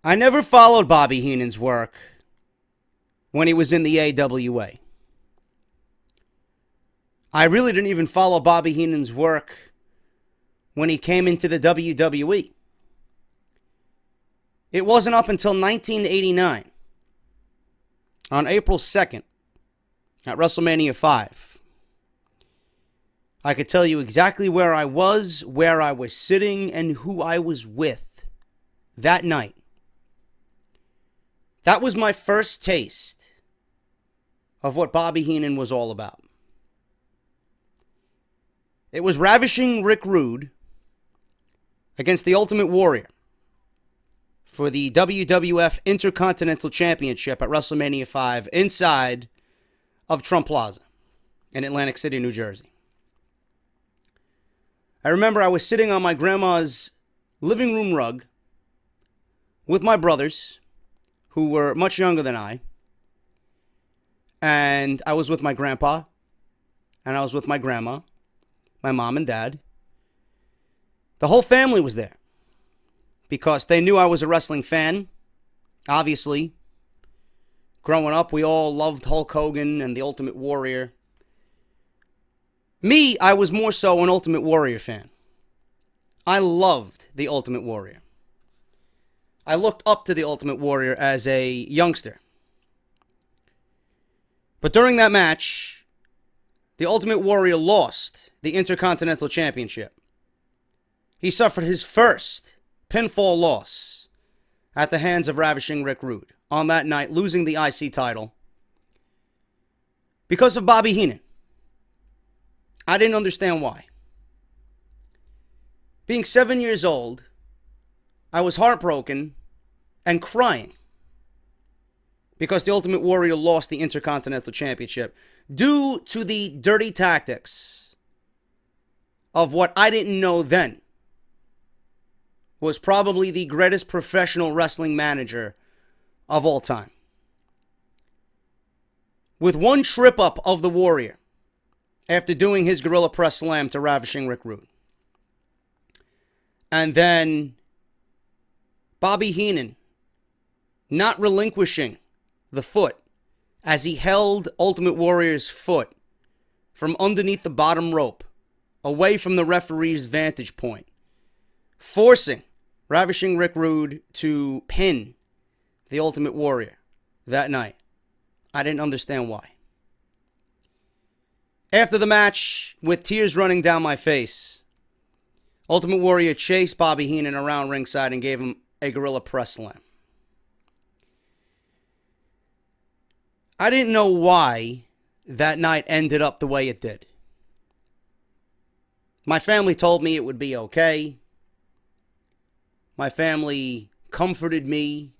I never followed Bobby Heenan's work when he was in the AWA. I really didn't even follow Bobby Heenan's work when he came into the WWE. It wasn't up until 1989, on April 2nd, at WrestleMania 5. I could tell you exactly where I was sitting, and who I was with that night. That was my first taste of what Bobby Heenan was all about. It was Ravishing Rick Rude against the Ultimate Warrior for the WWF Intercontinental Championship at WrestleMania 5 inside of Trump Plaza in Atlantic City, New Jersey. I remember I was sitting on my grandma's living room rug with my brothers, who were much younger than I. And I was with my grandpa, and I was with my grandma, my mom and dad. The whole family was there because they knew I was a wrestling fan. Obviously, growing up, we all loved Hulk Hogan and the Ultimate Warrior. Me, I was more so an Ultimate Warrior fan. I loved the Ultimate Warrior. I looked up to the Ultimate Warrior as a youngster. But during that match, the Ultimate Warrior lost the Intercontinental Championship. He suffered his first pinfall loss at the hands of Ravishing Rick Rude on that night, losing the IC title because of Bobby Heenan. I didn't understand why. Being 7 years old, I was heartbroken and crying because the Ultimate Warrior lost the Intercontinental Championship due to the dirty tactics of what I didn't know then was probably the greatest professional wrestling manager of all time. With one trip up of the Warrior after doing his Gorilla Press Slam to Ravishing Rick Rude. And then Bobby Heenan not relinquishing the foot as he held Ultimate Warrior's foot from underneath the bottom rope, away from the referee's vantage point, forcing Ravishing Rick Rude to pin the Ultimate Warrior that night. I didn't understand why. After the match, with tears running down my face, Ultimate Warrior chased Bobby Heenan around ringside and gave him a Gorilla Press Slam. I didn't know why that night ended up the way it did. My family told me it would be okay. My family comforted me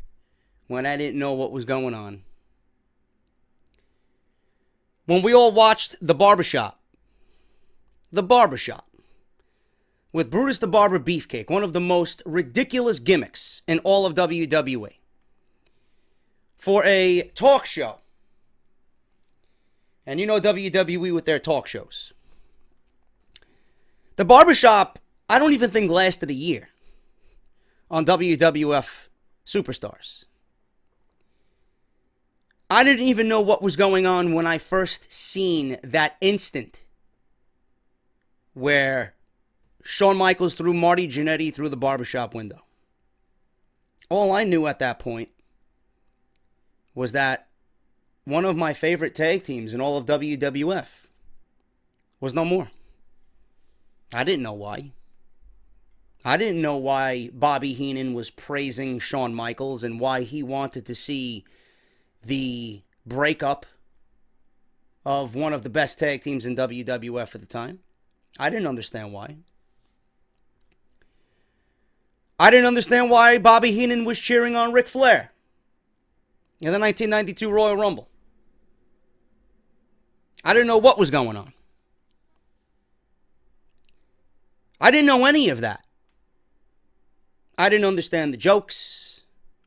when I didn't know what was going on. When we all watched The Barbershop, with Brutus the Barber Beefcake, one of the most ridiculous gimmicks in all of WWE, for a talk show. And you know WWE with their talk shows. The Barbershop, I don't even think lasted a year on WWF Superstars. I didn't even know what was going on when I first seen that instant where Shawn Michaels threw Marty Jannetty through the barbershop window. All I knew at that point was that one of my favorite tag teams in all of WWF was no more. I didn't know why. I didn't know why Bobby Heenan was praising Shawn Michaels and why he wanted to see the breakup of one of the best tag teams in WWF at the time. I didn't understand why. I didn't understand why Bobby Heenan was cheering on Ric Flair in the 1992 Royal Rumble. I didn't know what was going on. I didn't know any of that. I didn't understand the jokes.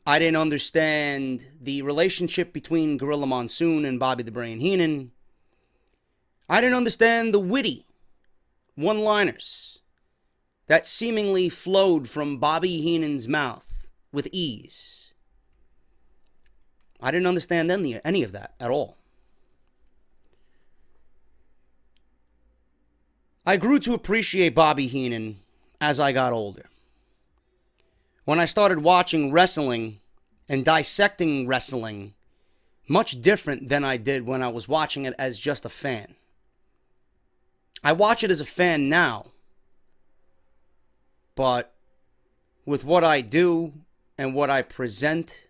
I didn't understand the relationship between Gorilla Monsoon and Bobby the Brain Heenan. I didn't understand the witty one-liners that seemingly flowed from Bobby Heenan's mouth with ease. I didn't understand any of that at all. I grew to appreciate Bobby Heenan as I got older. When I started watching wrestling and dissecting wrestling, much different than I did when I was watching it as just a fan. I watch it as a fan now, but with what I do and what I present,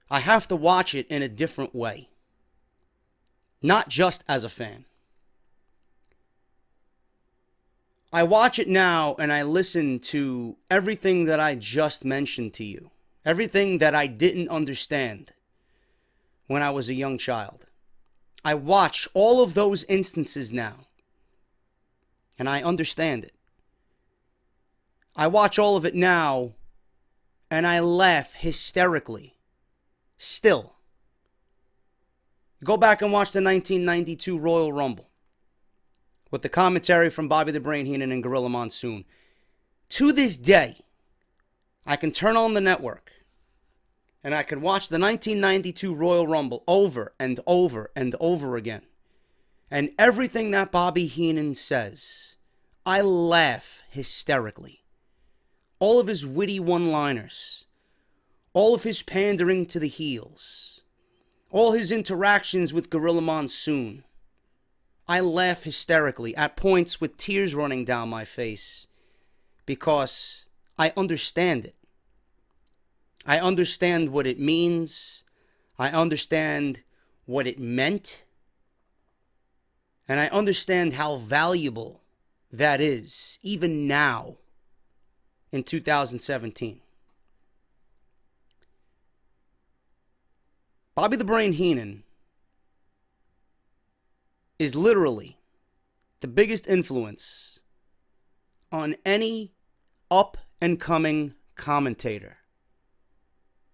I have to watch it in a different way. Not just as a fan. I watch it now and I listen to everything that I just mentioned to you. Everything that I didn't understand when I was a young child. I watch all of those instances now and I understand it. I watch all of it now and I laugh hysterically. Still. Go back and watch the 1992 Royal Rumble with the commentary from Bobby the Brain Heenan and Gorilla Monsoon. To this day, I can turn on the network and I can watch the 1992 Royal Rumble over and over and over again. And everything that Bobby Heenan says, I laugh hysterically. All of his witty one-liners, all of his pandering to the heels, all his interactions with Gorilla Monsoon, I laugh hysterically, at points with tears running down my face, because I understand it. I understand what it means. I understand what it meant. And I understand how valuable that is, even now, in 2017. Bobby the Brain Heenan is literally the biggest influence on any up-and-coming commentator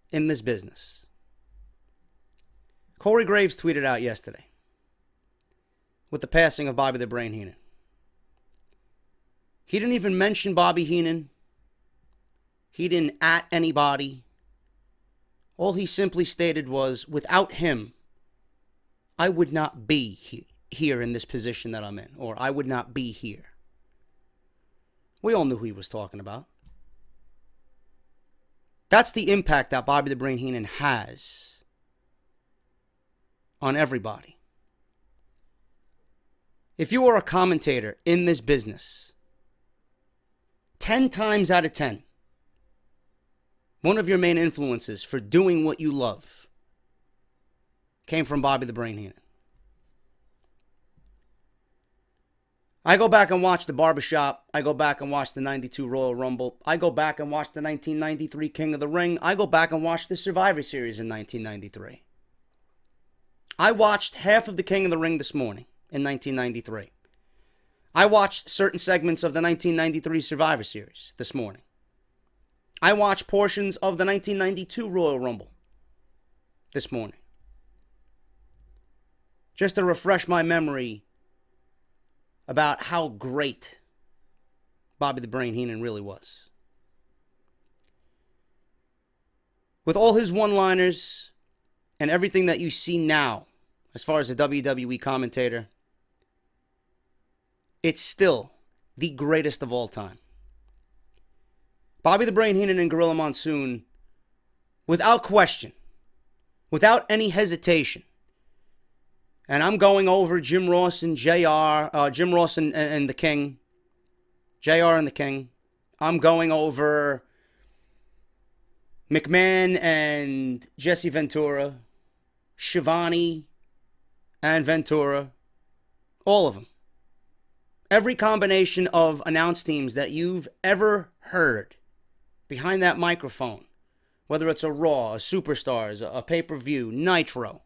in this business. Corey Graves tweeted out yesterday with the passing of Bobby the Brain Heenan. He didn't even mention Bobby Heenan. He didn't at anybody. All he simply stated was, without him, I would not be here in this position that I'm in, or I would not be here. We all knew who he was talking about. That's the impact that Bobby the Brain Heenan has on everybody. If you are a commentator in this business, 10 times out of 10, one of your main influences for doing what you love came from Bobby the Brain Heenan. I go back and watch the Barbershop. I go back and watch the 92 Royal Rumble. I go back and watch the 1993 King of the Ring. I go back and watch the Survivor Series in 1993. I watched half of the King of the Ring this morning in 1993. I watched certain segments of the 1993 Survivor Series this morning. I watched portions of the 1992 Royal Rumble this morning. Just to refresh my memory about how great Bobby the Brain Heenan really was. With all his one-liners and everything that you see now, as far as a WWE commentator, it's still the greatest of all time. Bobby the Brain Heenan and Gorilla Monsoon, without question, without any hesitation, and I'm going over Jim Ross and Jim Ross and the King, JR and the King. I'm going over McMahon and Jesse Ventura, Shivani and Ventura, all of them. Every combination of announce teams that you've ever heard behind that microphone, whether it's a Raw, a Superstars, a pay-per-view, Nitro,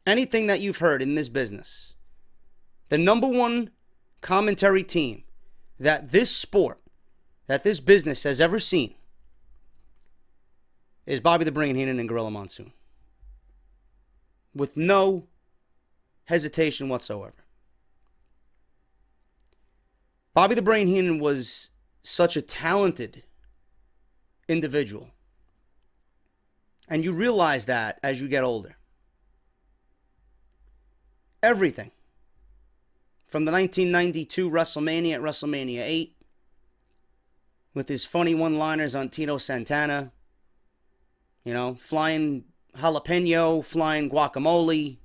anything that you've heard in this business, the number one commentary team that this sport, that this business has ever seen is Bobby the Brain Heenan and Gorilla Monsoon. With no hesitation whatsoever. Bobby the Brain Heenan was such a talented individual. And you realize that as you get older. Everything. From the 1992 WrestleMania at WrestleMania 8, with his funny one-liners on Tito Santana, you know, flying jalapeno, flying guacamole,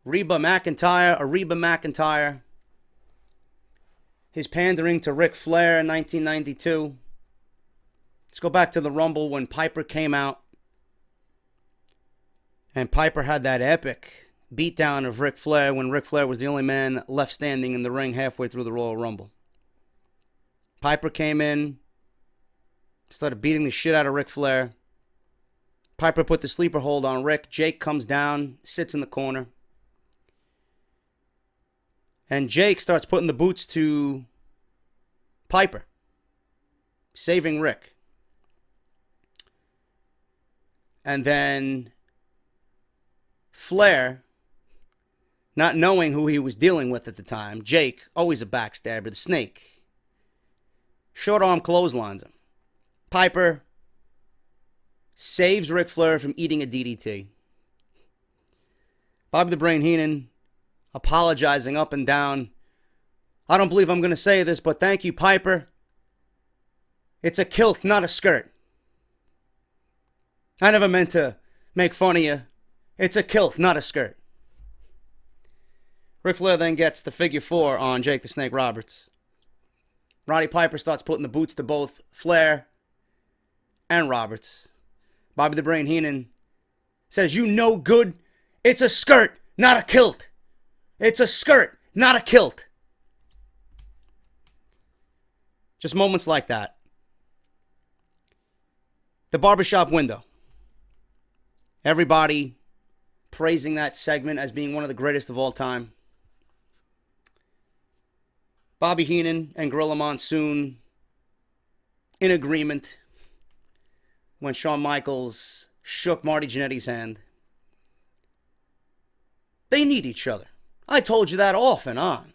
Reba McEntire, his pandering to Ric Flair in 1992. Let's go back to the Rumble when Piper came out. And Piper had that epic beatdown of Ric Flair when Ric Flair was the only man left standing in the ring halfway through the Royal Rumble. Piper came in, started beating the shit out of Ric Flair. Piper put the sleeper hold on Rick. Jake comes down, sits in the corner. And Jake starts putting the boots to Piper, saving Rick. And then Flair, not knowing who he was dealing with at the time, Jake, always a backstabber, the Snake, short arm clotheslines him. Piper saves Ric Flair from eating a DDT. Bobby the Brain Heenan apologizing up and down. I don't believe I'm going to say this, but thank you, Piper. It's a kilt, not a skirt. I never meant to make fun of you. It's a kilt, not a skirt. Ric Flair then gets the figure 4 on Jake the Snake Roberts. Roddy Piper starts putting the boots to both Flair and Roberts. Bobby the Brain Heenan says, "You no good. It's a skirt, not a kilt. It's a skirt, not a kilt." Just moments like that. The barbershop window. Everybody praising that segment as being one of the greatest of all time. Bobby Heenan and Gorilla Monsoon in agreement when Shawn Michaels shook Marty Jannetty's hand. They need each other. I told you that off and on.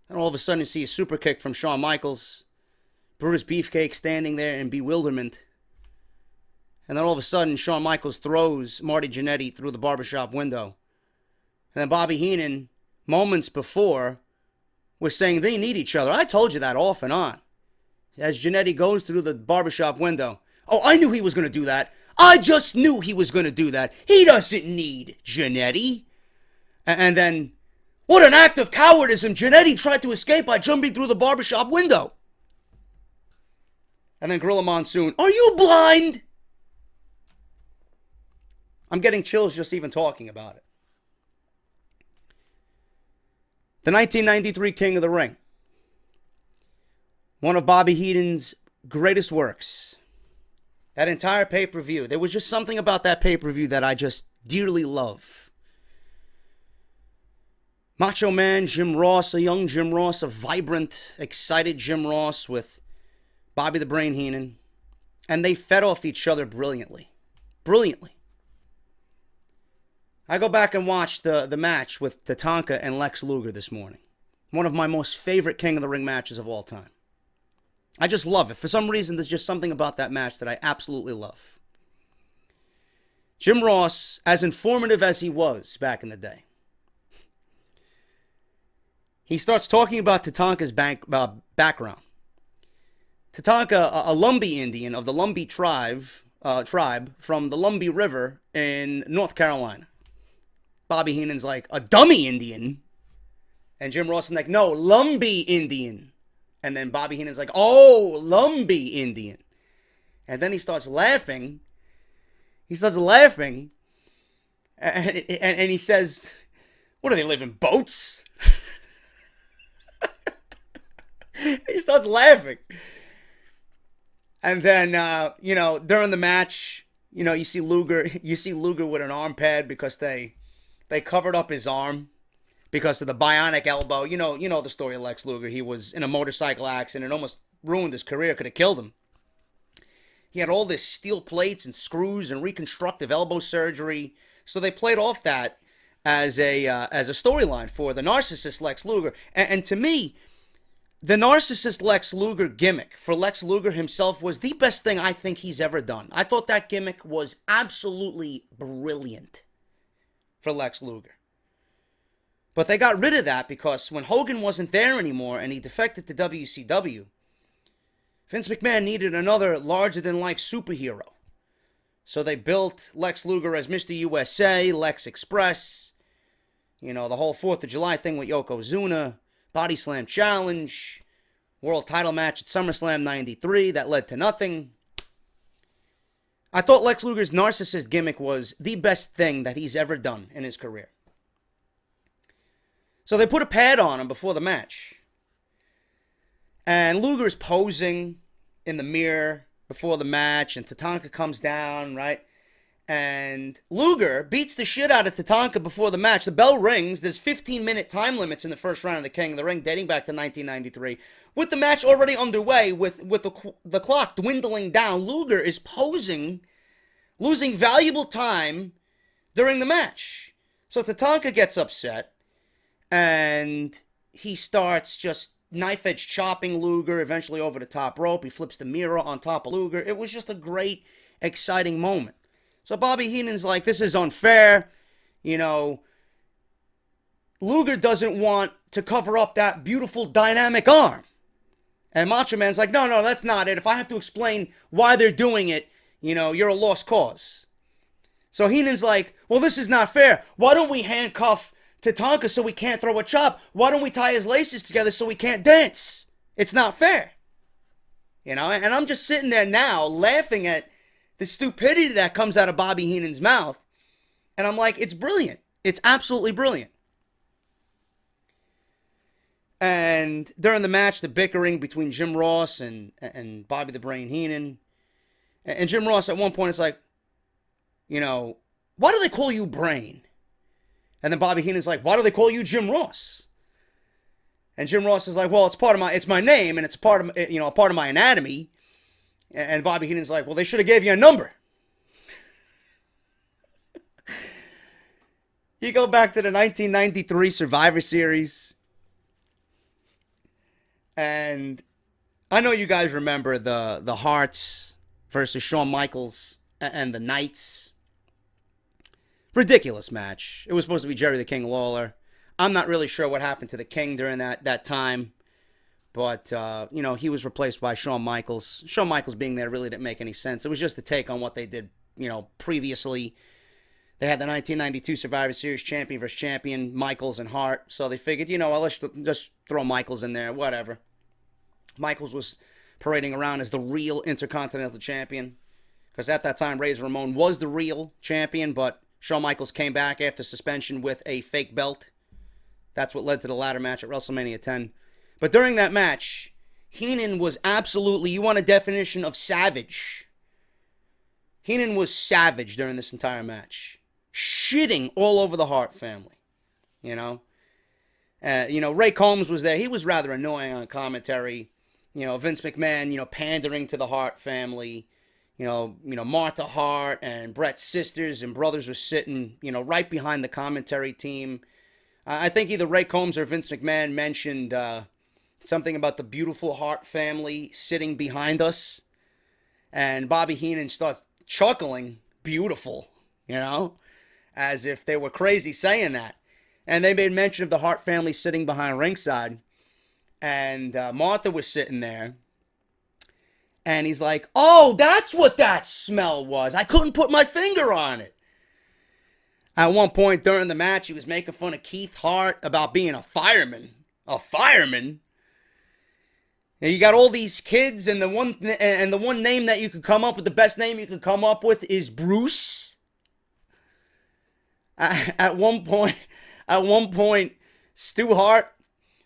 And all of a sudden you see a super kick from Shawn Michaels. Brutus Beefcake standing there in bewilderment. And then all of a sudden Shawn Michaels throws Marty Jannetty through the barbershop window. And then Bobby Heenan, moments before, was saying they need each other. I told you that off and on. As Jannetty goes through the barbershop window. Oh, I knew he was going to do that. I just knew he was going to do that. He doesn't need Jannetty. And then, what an act of cowardice. Jannetty tried to escape by jumping through the barbershop window. And then Gorilla Monsoon, "Are you blind?" I'm getting chills just even talking about it. The 1993 King of the Ring. One of Bobby Heenan's greatest works. That entire pay-per-view. There was just something about that pay-per-view that I just dearly love. Macho Man Jim Ross, a young Jim Ross, a vibrant, excited Jim Ross with Bobby the Brain Heenan. And they fed off each other brilliantly. Brilliantly. I go back and watch the match with Tatanka and Lex Luger this morning. One of my most favorite King of the Ring matches of all time. I just love it. For some reason, there's just something about that match that I absolutely love. Jim Ross, as informative as he was back in the day, he starts talking about Tatanka's background. Tatanka, a Lumbee Indian of the Lumbee tribe from the Lumbee River in North Carolina. Bobby Heenan's like, "A dummy Indian?" And Jim Ross is like, "No, Lumbee Indian." And then Bobby Heenan's like, "Oh, Lumbee Indian." And then he starts laughing. And he says, "What do they live in, boats?" He starts laughing. And then, during the match, you see Luger with an arm pad because they covered up his arm because of the bionic elbow. You know the story of Lex Luger. He was in a motorcycle accident. It almost ruined his career. Could have killed him. He had all this steel plates and screws and reconstructive elbow surgery. So they played off that as a storyline for the narcissist Lex Luger. And to me, the narcissist Lex Luger gimmick for Lex Luger himself was the best thing I think he's ever done. I thought that gimmick was absolutely brilliant for Lex Luger. But they got rid of that because when Hogan wasn't there anymore and he defected to WCW, Vince McMahon needed another larger-than-life superhero. So they built Lex Luger as Mr. USA, Lex Express, you know, the whole 4th of July thing with Yokozuna, Body Slam Challenge, World Title match at SummerSlam 93 that led to nothing. I thought Lex Luger's narcissist gimmick was the best thing that he's ever done in his career. So they put a pad on him before the match. And Luger's posing in the mirror before the match, and Tatanka comes down, right? And Luger beats the shit out of Tatanka before the match. The bell rings. There's 15-minute time limits in the first round of the King of the Ring, dating back to 1993. With the match already underway, with the clock dwindling down, Luger is posing, losing valuable time during the match. So Tatanka gets upset, and he starts just knife-edge chopping Luger, eventually over the top rope. He flips the mirror on top of Luger. It was just a great, exciting moment. So Bobby Heenan's like, this is unfair. You know, Luger doesn't want to cover up that beautiful dynamic arm. And Macho Man's like, no, that's not it. If I have to explain why they're doing it, you know, you're a lost cause. So Heenan's like, well, this is not fair. Why don't we handcuff Tatanka so we can't throw a chop? Why don't we tie his laces together so we can't dance? It's not fair. You know, and I'm just sitting there now laughing at the stupidity that comes out of Bobby Heenan's mouth. And I'm like, it's brilliant. It's absolutely brilliant. And during the match, the bickering between Jim Ross and Bobby the Brain Heenan. And Jim Ross at one point is like, you know, why do they call you Brain? And then Bobby Heenan's like, why do they call you Jim Ross? And Jim Ross is like, well, it's my name and it's a part of my anatomy. And Bobby Heenan's like, well, they should have gave you a number. You go back to the 1993 Survivor Series. And I know you guys remember the Hearts versus Shawn Michaels and the Knights. Ridiculous match. It was supposed to be Jerry the King Lawler. I'm not really sure what happened to the King during that time. But, you know, he was replaced by Shawn Michaels. Shawn Michaels being there really didn't make any sense. It was just a take on what they did, you know, previously. They had the 1992 Survivor Series champion versus champion, Michaels and Hart. So they figured, you know, well, let's just throw Michaels in there, whatever. Michaels was parading around as the real Intercontinental Champion. Because at that time, Razor Ramon was the real champion, but Shawn Michaels came back after suspension with a fake belt. That's what led to the ladder match at WrestleMania 10. But during that match, Heenan was absolutely, you want a definition of savage. Heenan was savage during this entire match. Shitting all over the Hart family. You know? Ray Combs was there. He was rather annoying on commentary. You know, Vince McMahon, you know, pandering to the Hart family. You know, Martha Hart and Bret's sisters and brothers were sitting, you know, right behind the commentary team. I think either Ray Combs or Vince McMahon mentioned something about the beautiful Hart family sitting behind us. And Bobby Heenan starts chuckling, beautiful, you know, as if they were crazy saying that. And they made mention of the Hart family sitting behind ringside. And Martha was sitting there. And he's like, oh, that's what that smell was. I couldn't put my finger on it. At one point during the match, he was making fun of Keith Hart about being a fireman. A fireman? And you got all these kids, and the one name that you could come up with, the best name you could come up with is Bruce. At one point, Stu Hart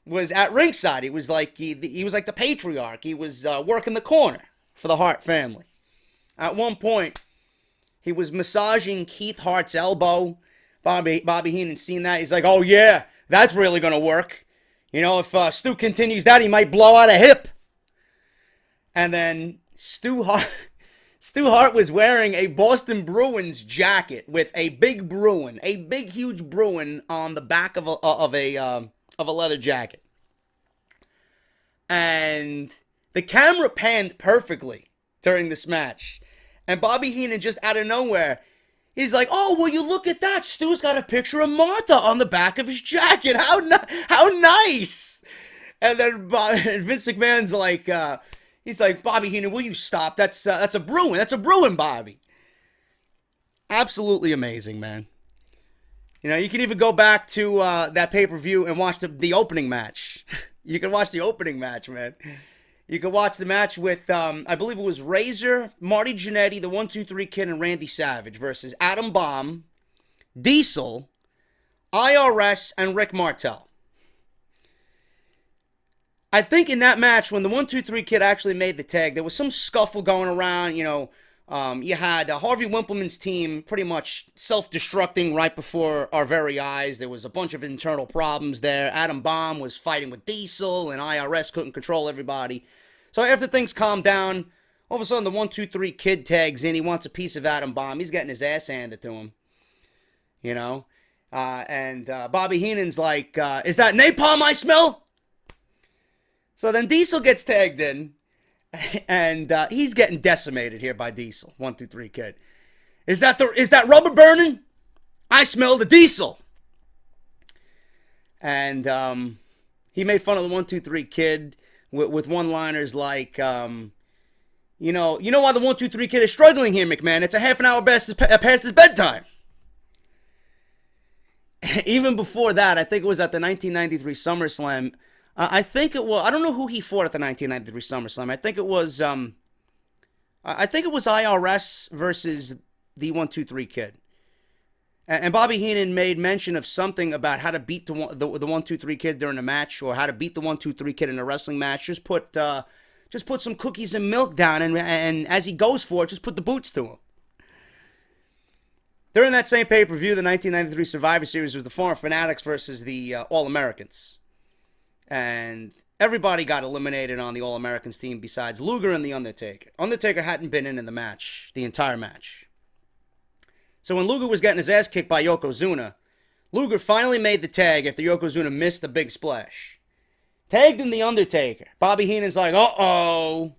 was at ringside. He was like he was like the patriarch. He was working the corner for the Hart family. At one point, he was massaging Keith Hart's elbow. Bobby Heenan seen that. He's like, oh yeah, that's really gonna work. You know, if Stu continues that, he might blow out a hip. And then Stu Hart was wearing a Boston Bruins jacket with a big huge Bruin on the back of a leather jacket. And the camera panned perfectly during this match. And Bobby Heenan just out of nowhere, he's like, "Oh, will you look at that? Stu's got a picture of Martha on the back of his jacket. How nice!" And then Vince McMahon's like, he's like, "Bobby Heenan, will you stop? That's a Bruin. That's a Bruin, Bobby." Absolutely amazing, man. You know, you can even go back to that pay-per-view and watch the opening match. You can watch the opening match, man. You can watch the match with, I believe it was Razor, Marty Jannetty, the 1-2-3 Kid, and Randy Savage versus Adam Bomb, Diesel, IRS, and Rick Martel. I think in that match, when the 1-2-3 Kid actually made the tag, there was some scuffle going around. You know, you had Harvey Wimpleman's team pretty much self-destructing right before our very eyes. There was a bunch of internal problems there. Adam Bomb was fighting with Diesel, and IRS couldn't control everybody. So after things calmed down, all of a sudden the 1-2-3 Kid tags in. He wants a piece of Adam Bomb. He's getting his ass handed to him. You know? And Bobby Heenan's like, "Is that napalm I smell?" So then Diesel gets tagged in. And he's getting decimated here by Diesel. 1-2-3 Kid. Is that rubber burning? I smell the Diesel. And he made fun of the 1-2-3 Kid with one-liners like, you know why the 1-2-3 Kid is struggling here, McMahon? It's a half an hour past his bedtime. Even before that, I think it was at the 1993 SummerSlam. I think it was, I don't know who he fought at the 1993 SummerSlam. I think it was IRS versus the 1-2-3 Kid. And Bobby Heenan made mention of something about how to beat the 1-2-3 Kid during a match, or how to beat the 1-2-3 Kid in a wrestling match. Just put some cookies and milk down, and as he goes for it, just put the boots to him. During that same pay-per-view, the 1993 Survivor Series was the Foreign Fanatics versus the All-Americans. And everybody got eliminated on the All-Americans team besides Luger and The Undertaker. Undertaker hadn't been in the match, the entire match. So when Luger was getting his ass kicked by Yokozuna, Luger finally made the tag after Yokozuna missed the big splash. Tagged in The Undertaker. Bobby Heenan's like, uh-oh.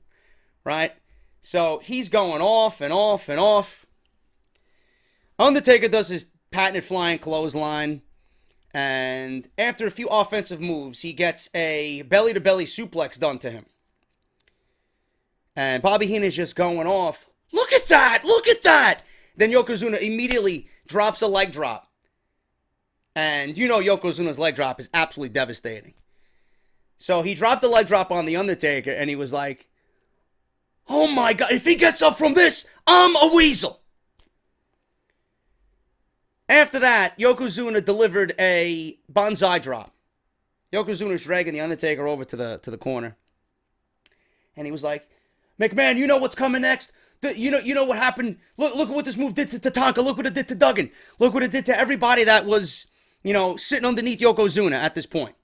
Right? So he's going off and off and off. Undertaker does his patented flying clothesline. And after a few offensive moves, he gets a belly-to-belly suplex done to him. And Bobby Heenan's just going off. Look at that! Look at that! Then Yokozuna immediately drops a leg drop. And you know Yokozuna's leg drop is absolutely devastating. So he dropped the leg drop on The Undertaker, and he was like, "Oh my God, if he gets up from this, I'm a weasel." After that, Yokozuna delivered a bonsai drop. Yokozuna's dragging The Undertaker over to the corner. And he was like, "McMahon, you know what's coming next? You know what happened? Look at what this move did to Tatanka. Look what it did to Duggan. Look what it did to everybody that was, sitting underneath Yokozuna at this point."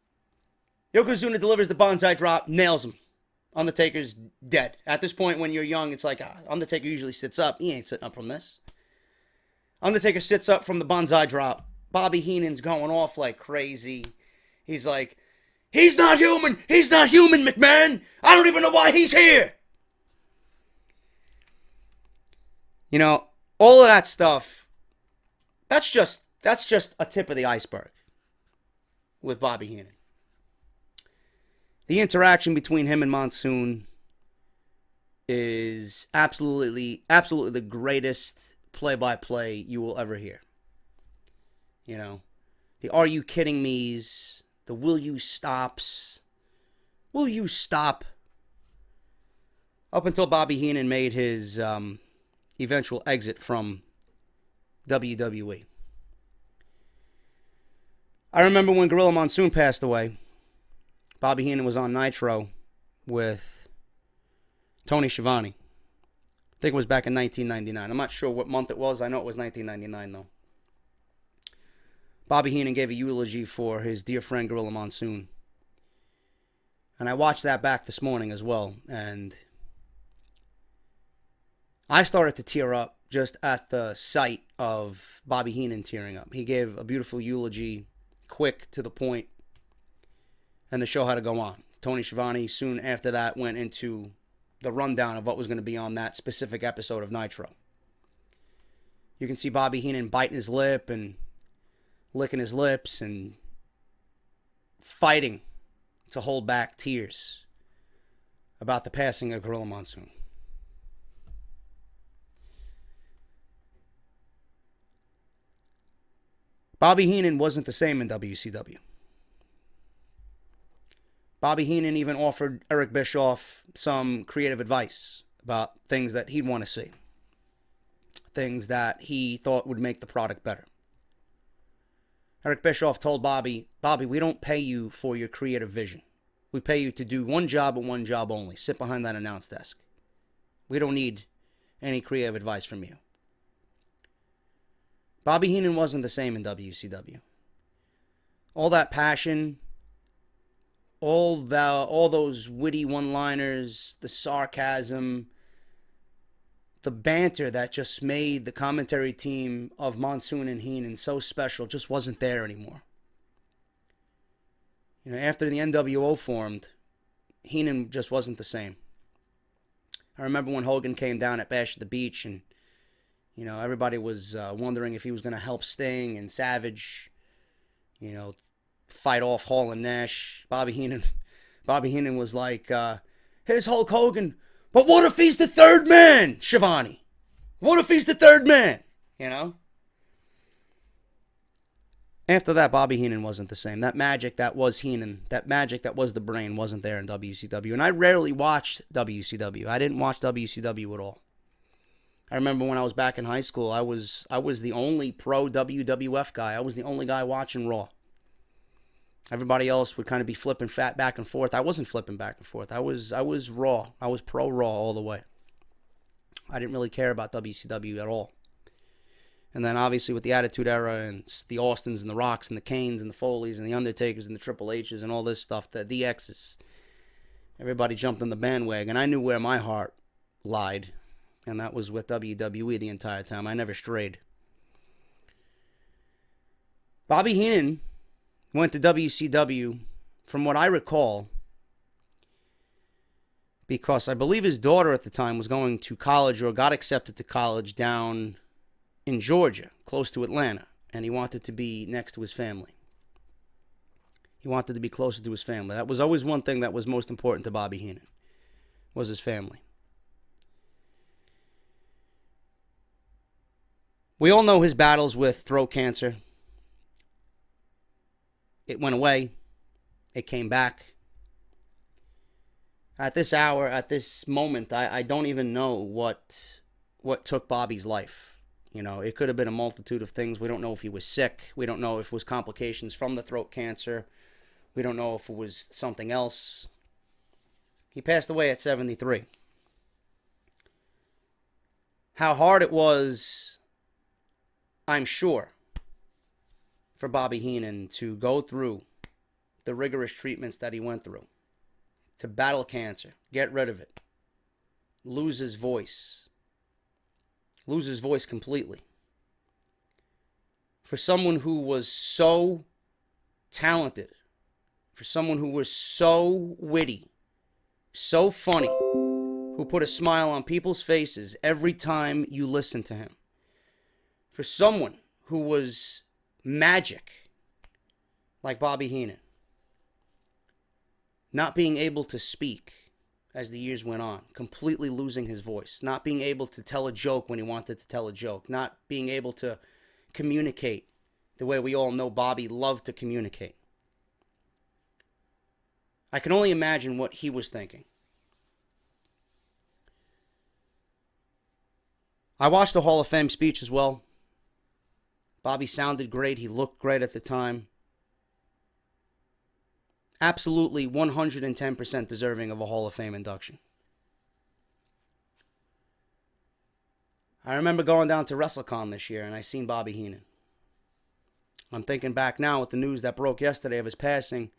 Yokozuna delivers the bonsai drop, nails him. Undertaker's dead. At this point, when you're young, it's like, Undertaker usually sits up. He ain't sitting up from this. Undertaker sits up from the bonsai drop. Bobby Heenan's going off like crazy. He's like, "He's not human! He's not human, McMahon! I don't even know why he's here!" All of that stuff, that's just a tip of the iceberg with Bobby Heenan. The interaction between him and Monsoon is absolutely the greatest play-by-play you will ever hear. The "are you kidding me's," the "will you stops," "will you stop," up until Bobby Heenan made his eventual exit from WWE. I remember when Gorilla Monsoon passed away, Bobby Heenan was on Nitro with Tony Schiavone. I think it was back in 1999. I'm not sure what month it was. I know it was 1999, though. Bobby Heenan gave a eulogy for his dear friend Gorilla Monsoon. And I watched that back this morning as well. And I started to tear up just at the sight of Bobby Heenan tearing up. He gave a beautiful eulogy, quick, to the point, and the show had to go on. Tony Schiavone soon after that went into the rundown of what was going to be on that specific episode of Nitro. You can see Bobby Heenan biting his lip and licking his lips and fighting to hold back tears about the passing of Gorilla Monsoon. Bobby Heenan wasn't the same in WCW. Bobby Heenan even offered Eric Bischoff some creative advice about things that he'd want to see. Things that he thought would make the product better. Eric Bischoff told Bobby, we don't pay you for your creative vision. We pay you to do one job and one job only. Sit behind that announce desk. We don't need any creative advice from you. Bobby Heenan wasn't the same in WCW. All that passion, all those witty one-liners, the sarcasm, the banter that just made the commentary team of Monsoon and Heenan so special just wasn't there anymore. You know, after the NWO formed, Heenan just wasn't the same. I remember when Hogan came down at Bash at the Beach and, you know, everybody was wondering if he was going to help Sting and Savage, you know, fight off Hall and Nash. Bobby Heenan was like, here's Hulk Hogan, but what if he's the third man, Schiavone? What if he's the third man? You know? After that, Bobby Heenan wasn't the same. That magic that was Heenan, that magic that was the brain wasn't there in WCW. And I rarely watched WCW. I didn't watch WCW at all. I remember when I was back in high school, I was the only pro WWF guy. I was the only guy watching Raw. Everybody else would kind of be flipping fat back and forth. I wasn't flipping back and forth. I was Raw. I was pro Raw all the way. I didn't really care about WCW at all. And then obviously with the Attitude Era and the Austins and the Rocks and the Kanes and the Foleys and the Undertakers and the Triple H's and all this stuff, the DXs, everybody jumped on the bandwagon. I knew where my heart lied, and that was with WWE the entire time. I never strayed. Bobby Heenan went to WCW, from what I recall, because I believe his daughter at the time was going to college or got accepted to college down in Georgia, close to Atlanta, and he wanted to be next to his family. He wanted to be closer to his family. That was always one thing that was most important to Bobby Heenan, was his family. We all know his battles with throat cancer. It went away. It came back. At this hour, at this moment, I don't even know what took Bobby's life. You know, it could have been a multitude of things. We don't know if he was sick. We don't know if it was complications from the throat cancer. We don't know if it was something else. He passed away at 73. How hard it was, I'm sure, for Bobby Heenan to go through the rigorous treatments that he went through, to battle cancer, get rid of it, lose his voice completely. For someone who was so talented, for someone who was so witty, so funny, who put a smile on people's faces every time you listened to him, for someone who was magic like Bobby Heenan, not being able to speak as the years went on, completely losing his voice, not being able to tell a joke when he wanted to tell a joke, not being able to communicate the way we all know Bobby loved to communicate. I can only imagine what he was thinking. I watched the Hall of Fame speech as well. Bobby sounded great. He looked great at the time. Absolutely 110% deserving of a Hall of Fame induction. I remember going down to WrestleCon this year and I seen Bobby Heenan. I'm thinking back now with the news that broke yesterday of his passing.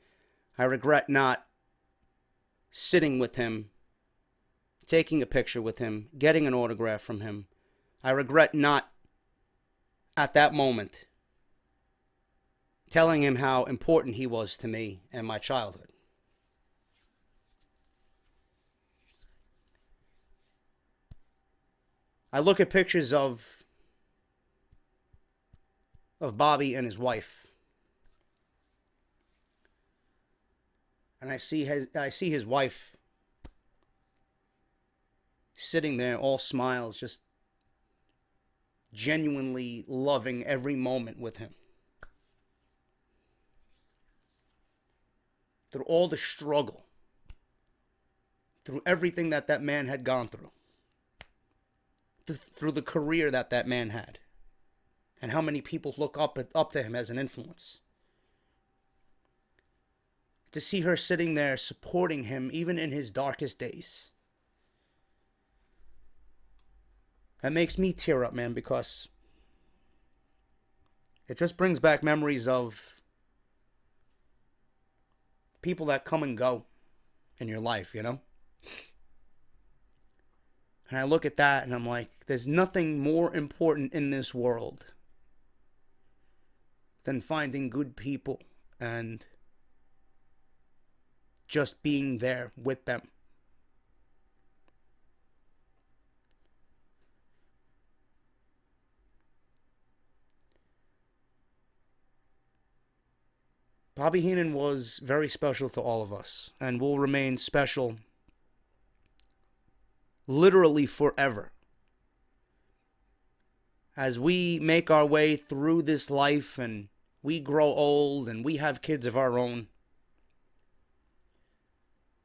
I regret not sitting with him, taking a picture with him, getting an autograph from him. I regret not, at that moment, telling him how important he was to me and my childhood. I look at pictures of Bobby and his wife, and I see his wife sitting there, all smiles, just genuinely loving every moment with him. Through all the struggle, through everything that man had gone through, through the career that man had, and how many people look up to him as an influence. To see her sitting there supporting him even in his darkest days, that makes me tear up, man, because it just brings back memories of people that come and go in your life, you know? And I look at that and I'm like, there's nothing more important in this world than finding good people and just being there with them. Bobby Heenan was very special to all of us and will remain special literally forever. As we make our way through this life and we grow old and we have kids of our own,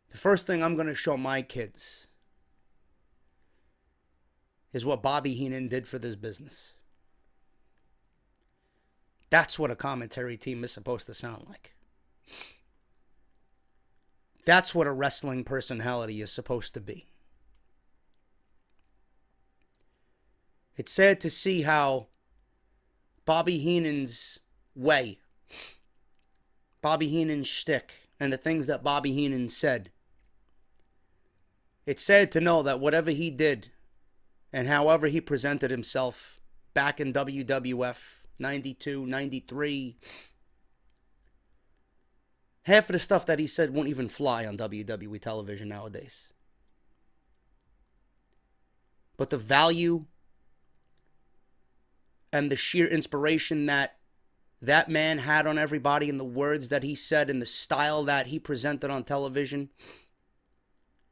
the first thing I'm going to show my kids is what Bobby Heenan did for this business. That's what a commentary team is supposed to sound like. That's what a wrestling personality is supposed to be. It's sad to see how Bobby Heenan's way, Bobby Heenan's shtick, and the things that Bobby Heenan said. It's sad to know that whatever he did and however he presented himself back in WWF, 92, 93, half of the stuff that he said won't even fly on WWE television nowadays. But the value and the sheer inspiration that man had on everybody, and the words that he said and the style that he presented on television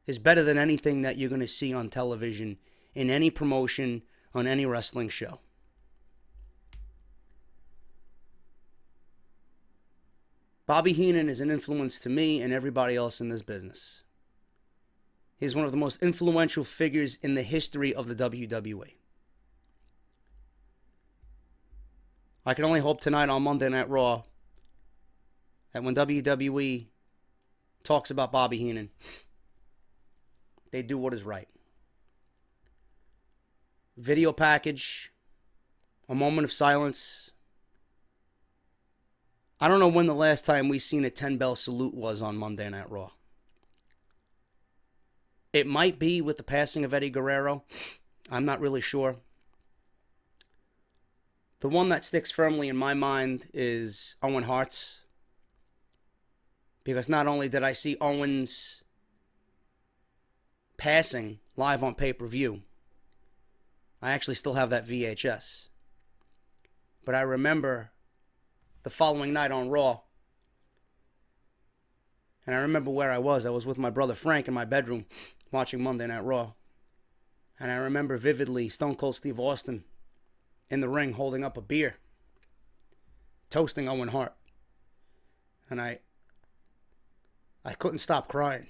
is better than anything that you're going to see on television in any promotion on any wrestling show. Bobby Heenan is an influence to me and everybody else in this business. He's one of the most influential figures in the history of the WWE. I can only hope tonight on Monday Night Raw that when WWE talks about Bobby Heenan, they do what is right. Video package, a moment of silence. I don't know when the last time we seen a 10-bell salute was on Monday Night Raw. It might be with the passing of Eddie Guerrero. I'm not really sure. The one that sticks firmly in my mind is Owen Hart's. Because not only did I see Owens passing live on pay-per-view, I actually still have that VHS. But I remember the following night on Raw, and I remember where I was. I was with my brother Frank in my bedroom watching Monday Night Raw. And I remember vividly Stone Cold Steve Austin in the ring holding up a beer, toasting Owen Hart. And I couldn't stop crying.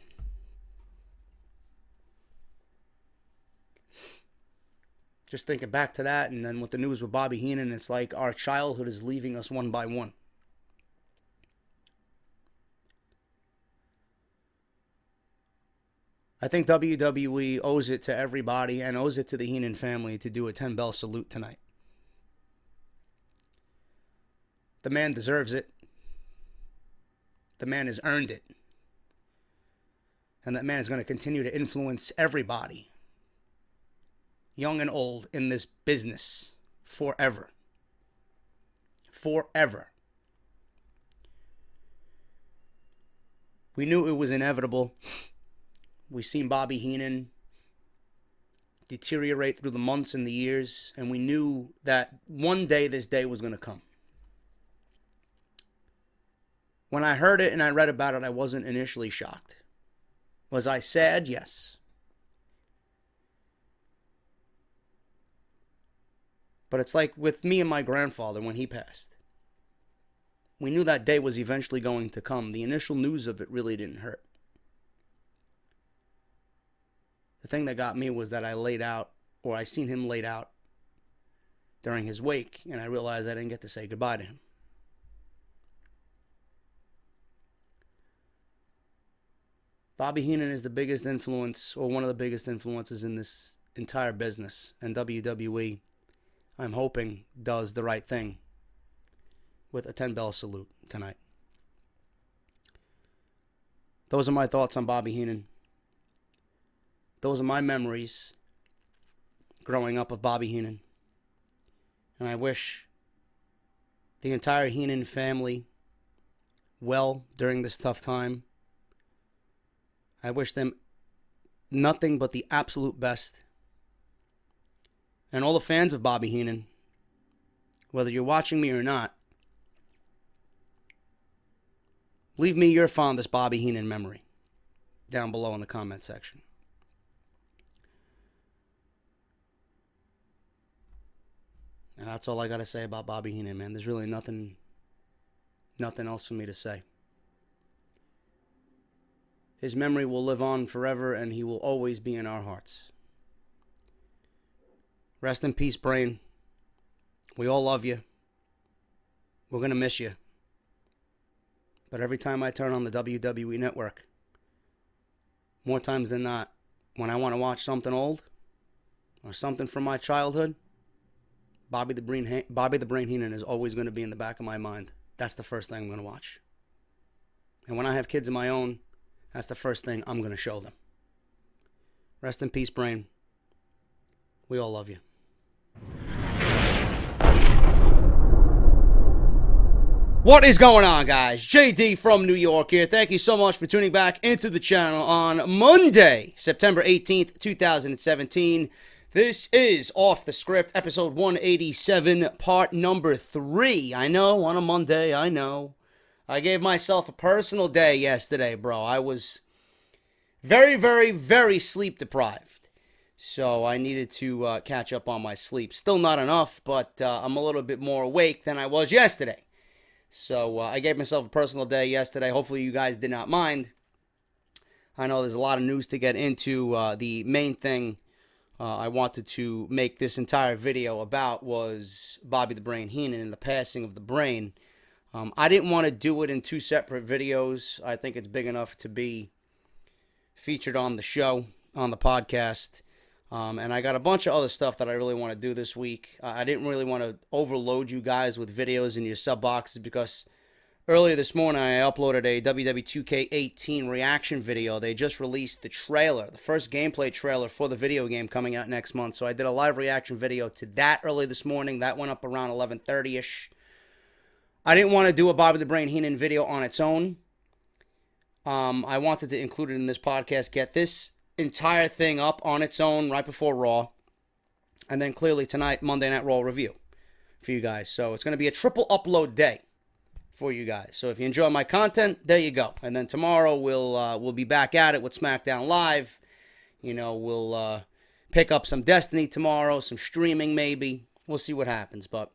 Just thinking back to that, and then with the news with Bobby Heenan, it's like our childhood is leaving us one by one. I think WWE owes it to everybody and owes it to the Heenan family to do a 10-bell salute tonight. The man deserves it. The man has earned it. And that man is going to continue to influence everybody, young and old, in this business forever. Forever. We knew it was inevitable. We seen Bobby Heenan deteriorate through the months and the years, and we knew that one day this day was going to come. When I heard it and I read about it, I wasn't initially shocked. Was I sad? Yes. But it's like with me and my grandfather when he passed. We knew that day was eventually going to come. The initial news of it really didn't hurt. The thing that got me was that I seen him laid out during his wake, and I realized I didn't get to say goodbye to him. Bobby Heenan is the biggest influence, or one of the biggest influences in this entire business, and WWE, I'm hoping, does the right thing with a 10-bell salute tonight. Those are my thoughts on Bobby Heenan. Those are my memories growing up of Bobby Heenan. And I wish the entire Heenan family well during this tough time. I wish them nothing but the absolute best. And all the fans of Bobby Heenan, whether you're watching me or not, leave me your fondest Bobby Heenan memory down below in the comment section. And that's all I got to say about Bobby Heenan, man. There's really nothing else for me to say. His memory will live on forever, and he will always be in our hearts. Rest in peace, Brain. We all love you. We're going to miss you. But every time I turn on the WWE Network, more times than not, when I want to watch something old or something from my childhood, Bobby the Brain Heenan is always going to be in the back of my mind. That's the first thing I'm going to watch. And when I have kids of my own, that's the first thing I'm going to show them. Rest in peace, Brain. We all love you. What is going on, guys? JD from New York here. Thank you so much for tuning back into the channel on Monday, September 18th, 2017. This is Off the Script, episode 187, part number 3. I know, on a Monday, I know. I gave myself a personal day yesterday, bro. I was very, very, very sleep deprived. So I needed to catch up on my sleep. Still not enough, but I'm a little bit more awake than I was yesterday. So I gave myself a personal day yesterday. Hopefully you guys did not mind. I know there's a lot of news to get into. The main thing I wanted to make this entire video about was Bobby the Brain Heenan and the passing of the Brain. I didn't want to do it in two separate videos. I think it's big enough to be featured on the show, on the podcast. And I got a bunch of other stuff that I really want to do this week. I didn't really want to overload you guys with videos in your sub boxes because earlier this morning I uploaded a WWE 2K18 reaction video. They just released the trailer, the first gameplay trailer for the video game coming out next month. So I did a live reaction video to that early this morning. That went up around 11:30ish. I didn't want to do a Bobby the Brain Heenan video on its own. I wanted to include it in this podcast, get this entire thing up on its own right before Raw, and then clearly tonight, Monday Night Raw review for you guys. So it's going to be a triple upload day for you guys. So if you enjoy my content, there you go. And then tomorrow we'll be back at it with SmackDown Live. You know, we'll pick up some Destiny tomorrow, some streaming maybe. We'll see what happens, but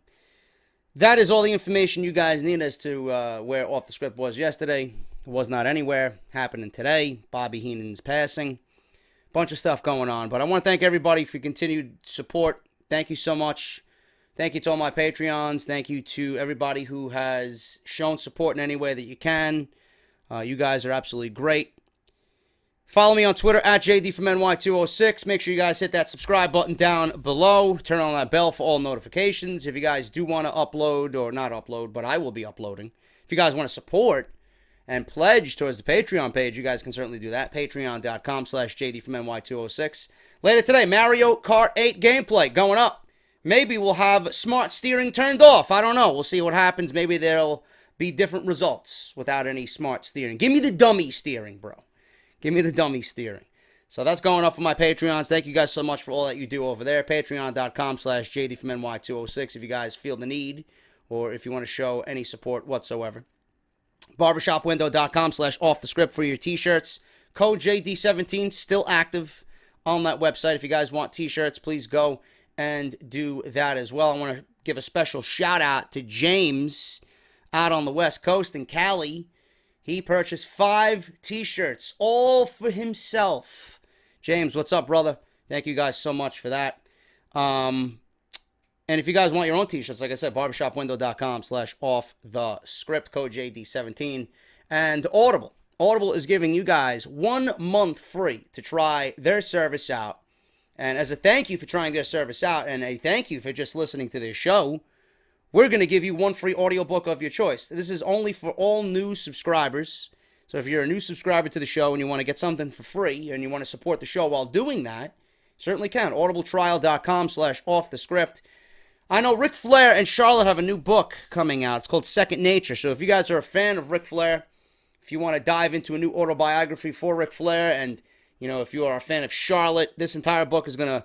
that is all the information you guys need as to where Off the Script was yesterday. It was not anywhere. Happening today. Bobby Heenan's passing. Bunch of stuff going on. But I want to thank everybody for your continued support. Thank you so much. Thank you to all my Patreons. Thank you to everybody who has shown support in any way that you can. You guys are absolutely great. Follow me on Twitter at JDFROMNY206. Make sure you guys hit that subscribe button down below. Turn on that bell for all notifications. If you guys do want to upload, or not upload, but I will be uploading. If you guys want to support and pledge towards the Patreon page, you guys can certainly do that. Patreon.com/JD206. Later today, Mario Kart 8 gameplay going up. Maybe we'll have smart steering turned off. I don't know. We'll see what happens. Maybe there'll be different results without any smart steering. Give me the dummy steering, bro. Give me the dummy steering. So that's going up for my Patreons. Thank you guys so much for all that you do over there. Patreon.com/JDFROMNY206 if you guys feel the need or if you want to show any support whatsoever. Barbershopwindow.com/offthescript for your t-shirts. Code JD17 still active on that website. If you guys want t-shirts, please go and do that as well. I want to give a special shout out to James out on the West Coast in Cali. He purchased 5 t-shirts, all for himself. James, what's up, brother? Thank you guys so much for that. And if you guys want your own t-shirts, like I said, barbershopwindow.com/offthescript, code JD17. And Audible. Audible is giving you guys 1 month free to try their service out. And as a thank you for trying their service out, and a thank you for just listening to this show, we're going to give you 1 free audiobook of your choice. This is only for all new subscribers. So if you're a new subscriber to the show and you want to get something for free and you want to support the show while doing that, certainly can. audibletrial.com/offthescript. I know Ric Flair and Charlotte have a new book coming out. It's called Second Nature. So if you guys are a fan of Ric Flair, if you want to dive into a new autobiography for Ric Flair, and if you are a fan of Charlotte, this entire book is going to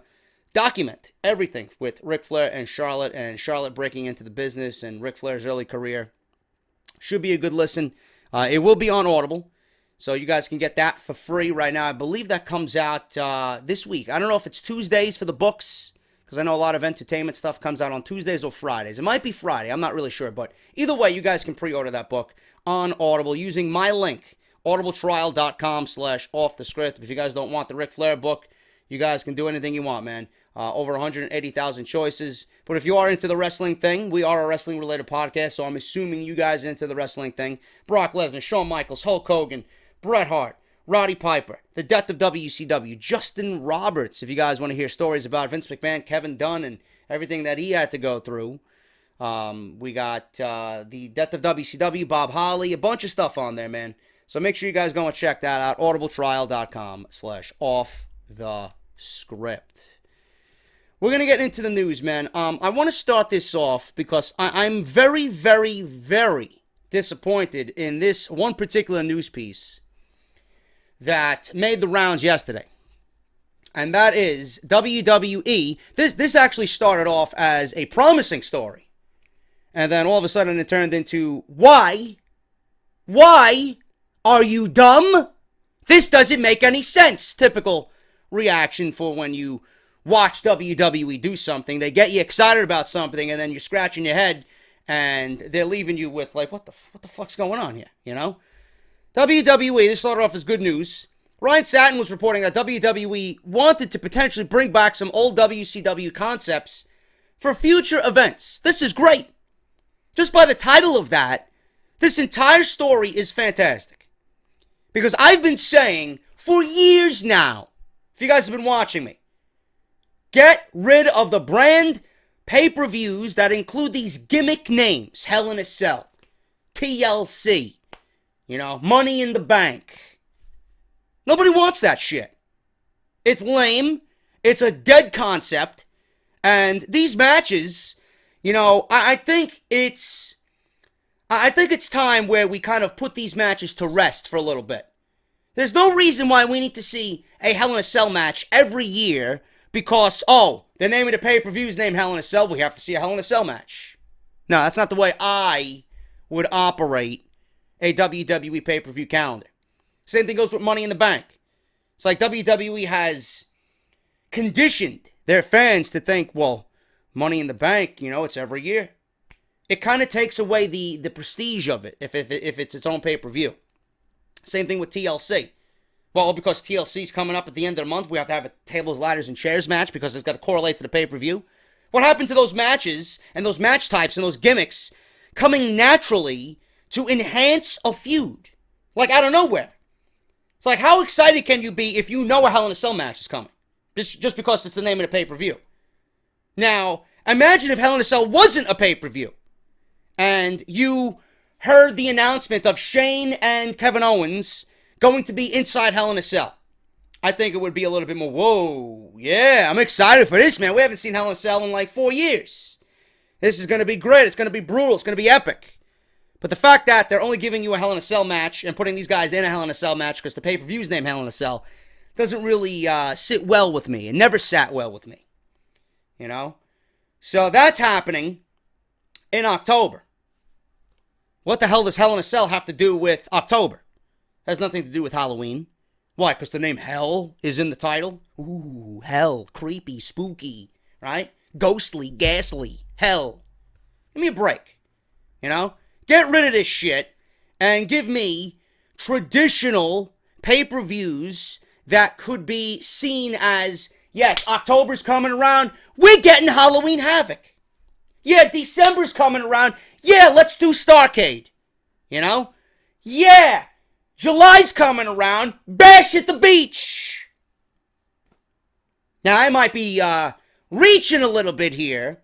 document everything with Ric Flair and Charlotte breaking into the business and Ric Flair's early career. Should be a good listen. It will be on Audible, so you guys can get that for free right now. I believe that comes out this week. I don't know if it's Tuesdays for the books, because I know a lot of entertainment stuff comes out on Tuesdays or Fridays. It might be Friday. I'm not really sure, but either way, you guys can pre-order that book on Audible using my link, audibletrial.com/offthescript. If you guys don't want the Ric Flair book, you guys can do anything you want, man. Over 180,000 choices. But if you are into the wrestling thing, we are a wrestling-related podcast, so I'm assuming you guys are into the wrestling thing. Brock Lesnar, Shawn Michaels, Hulk Hogan, Bret Hart, Roddy Piper, the death of WCW, Justin Roberts, if you guys want to hear stories about Vince McMahon, Kevin Dunn, and everything that he had to go through. We got the death of WCW, Bob Holly, a bunch of stuff on there, man. So make sure you guys go and check that out, audibletrial.com/offthescript. We're going to get into the news, man. I want to start this off because I'm very, very, very disappointed in this one particular news piece that made the rounds yesterday. And that is WWE. This actually started off as a promising story. And then all of a sudden it turned into, why? Why are you dumb? This doesn't make any sense. Typical reaction for when you watch WWE do something. They get you excited about something, and then you're scratching your head, and they're leaving you with, like, what the fuck's going on here, WWE, this started off as good news. Ryan Satin was reporting that WWE wanted to potentially bring back some old WCW concepts for future events. This is great. Just by the title of that, this entire story is fantastic. Because I've been saying for years now, if you guys have been watching me, get rid of the brand pay-per-views that include these gimmick names. Hell in a Cell, TLC, Money in the Bank. Nobody wants that shit. It's lame. It's a dead concept. And these matches, I think it's time where we kind of put these matches to rest for a little bit. There's no reason why we need to see a Hell in a Cell match every year because, the name of the pay-per-view is named Hell in a Cell. We have to see a Hell in a Cell match. No, that's not the way I would operate a WWE pay-per-view calendar. Same thing goes with Money in the Bank. It's like WWE has conditioned their fans to think, well, Money in the Bank, it's every year. It kind of takes away the prestige of it if it's its own pay-per-view. Same thing with TLC. Well, because TLC's coming up at the end of the month, we have to have a tables, ladders, and chairs match because it's got to correlate to the pay-per-view. What happened to those matches and those match types and those gimmicks coming naturally to enhance a feud? Like out of nowhere. It's like, how excited can you be if you know a Hell in a Cell match is coming? Just because it's the name of the pay-per-view. Now, imagine if Hell in a Cell wasn't a pay-per-view and you heard the announcement of Shane and Kevin Owens going to be inside Hell in a Cell. I think it would be a little bit more, whoa, yeah, I'm excited for this, man. We haven't seen Hell in a Cell in like 4 years. This is going to be great. It's going to be brutal. It's going to be epic. But the fact that they're only giving you a Hell in a Cell match and putting these guys in a Hell in a Cell match because the pay-per-view's named Hell in a Cell, doesn't really sit well with me. It never sat well with me, you know? So that's happening in October. What the hell does Hell in a Cell have to do with October? Has nothing to do with Halloween. Why? Because the name Hell is in the title? Ooh, hell. Creepy, spooky, right? Ghostly, ghastly, hell. Give me a break, you know? Get rid of this shit and give me traditional pay-per-views that could be seen as, yes, October's coming around, we're getting Halloween Havoc. Yeah, December's coming around, yeah, let's do STARRCADE. You know? Yeah, July's coming around, Bash at the Beach. Now, I might be reaching a little bit here.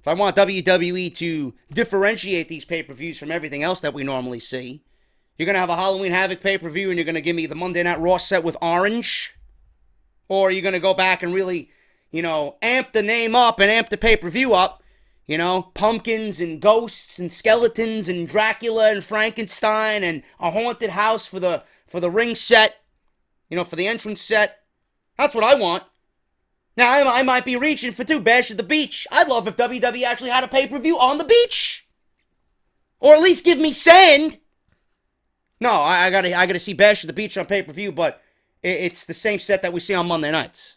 If I want WWE to differentiate these pay-per-views from everything else that we normally see, you're going to have a Halloween Havoc pay-per-view and you're going to give me the Monday Night Raw set with Orange? Or are you going to go back and really, you know, amp the name up and amp the pay-per-view up? You know, pumpkins and ghosts and skeletons and Dracula and Frankenstein and a haunted house for the ring set, you know, for the entrance set. That's what I want. Now, I might be reaching for Bash at the Beach. I'd love if WWE actually had a pay-per-view on the beach. Or at least give me sand. No, I gotta see Bash at the Beach on pay-per-view, but it's the same set that we see on Monday nights.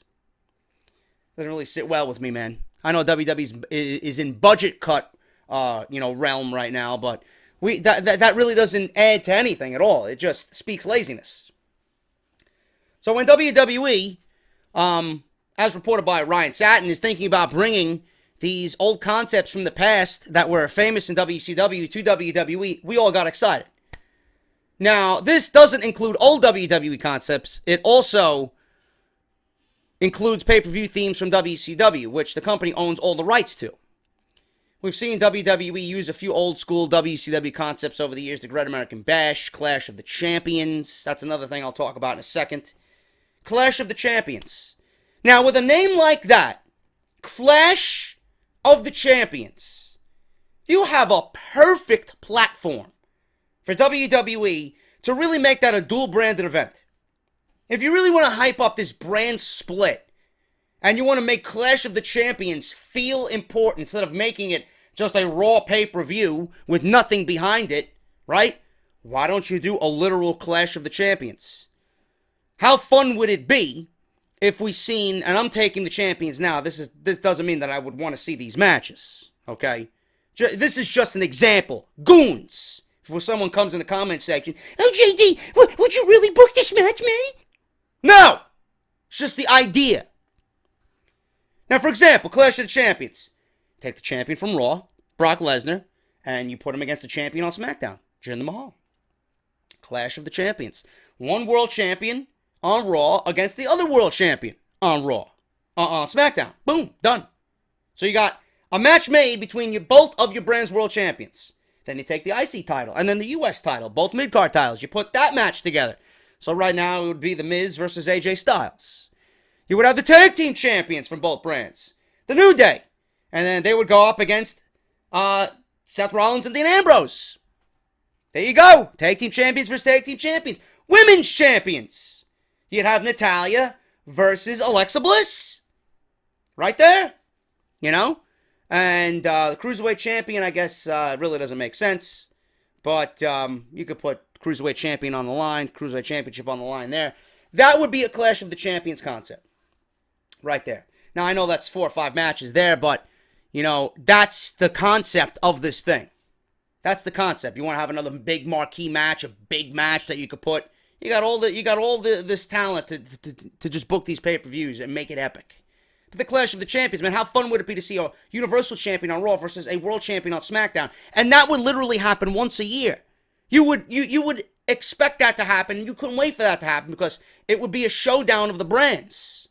Doesn't really sit well with me, man. I know WWE is in budget cut, realm right now, but that really doesn't add to anything at all. It just speaks laziness. So when WWE, as reported by Ryan Satin, is thinking about bringing these old concepts from the past that were famous in WCW to WWE, we all got excited. Now, this doesn't include old WWE concepts. It also includes pay-per-view themes from WCW, which the company owns all the rights to. We've seen WWE use a few old-school WCW concepts over the years. The Great American Bash, Clash of the Champions. That's another thing I'll talk about in a second. Clash of the Champions. Now, with a name like that, Clash of the Champions, you have a perfect platform for WWE to really make that a dual-branded event. If you really want to hype up this brand split, and you want to make Clash of the Champions feel important instead of making it just a Raw pay-per-view with nothing behind it, right? Why don't you do a literal Clash of the Champions? How fun would it be if we seen, and I'm taking the champions now, this doesn't mean that I would want to see these matches, okay? This is just an example. Goons. If someone comes in the comment section, oh, JD, would you really book this match, man? No! It's just the idea. Now, for example, Clash of the Champions. Take the champion from Raw, Brock Lesnar, and you put him against the champion on SmackDown, Jinder Mahal. Clash of the Champions. One world champion on Raw against the other world champion on Raw. On SmackDown. Boom, done. So you got a match made between both of your brand's world champions. Then you take the IC title and then the US title, both mid-card titles. You put that match together. So right now it would be The Miz versus AJ Styles. You would have the tag team champions from both brands. The New Day. And then they would go up against Seth Rollins and Dean Ambrose. There you go. Tag team champions versus tag team champions. Women's champions. You'd have Natalya versus Alexa Bliss. Right there. You know? And the Cruiserweight champion, I guess, really doesn't make sense. But you could put Cruiserweight champion on the line, Cruiserweight championship on the line there. That would be a Clash of the Champions concept. Right there. Now, I know that's 4 or 5 matches there, but, you know, that's the concept of this thing. That's the concept. You want to have another big marquee match, a big match that you could put. You got all this talent to just book these pay-per-views and make it epic. But the Clash of the Champions, man, how fun would it be to see a Universal Champion on Raw versus a World Champion on SmackDown? And that would literally happen once a year. You would expect that to happen. You couldn't wait for that to happen because it would be a showdown of the brands.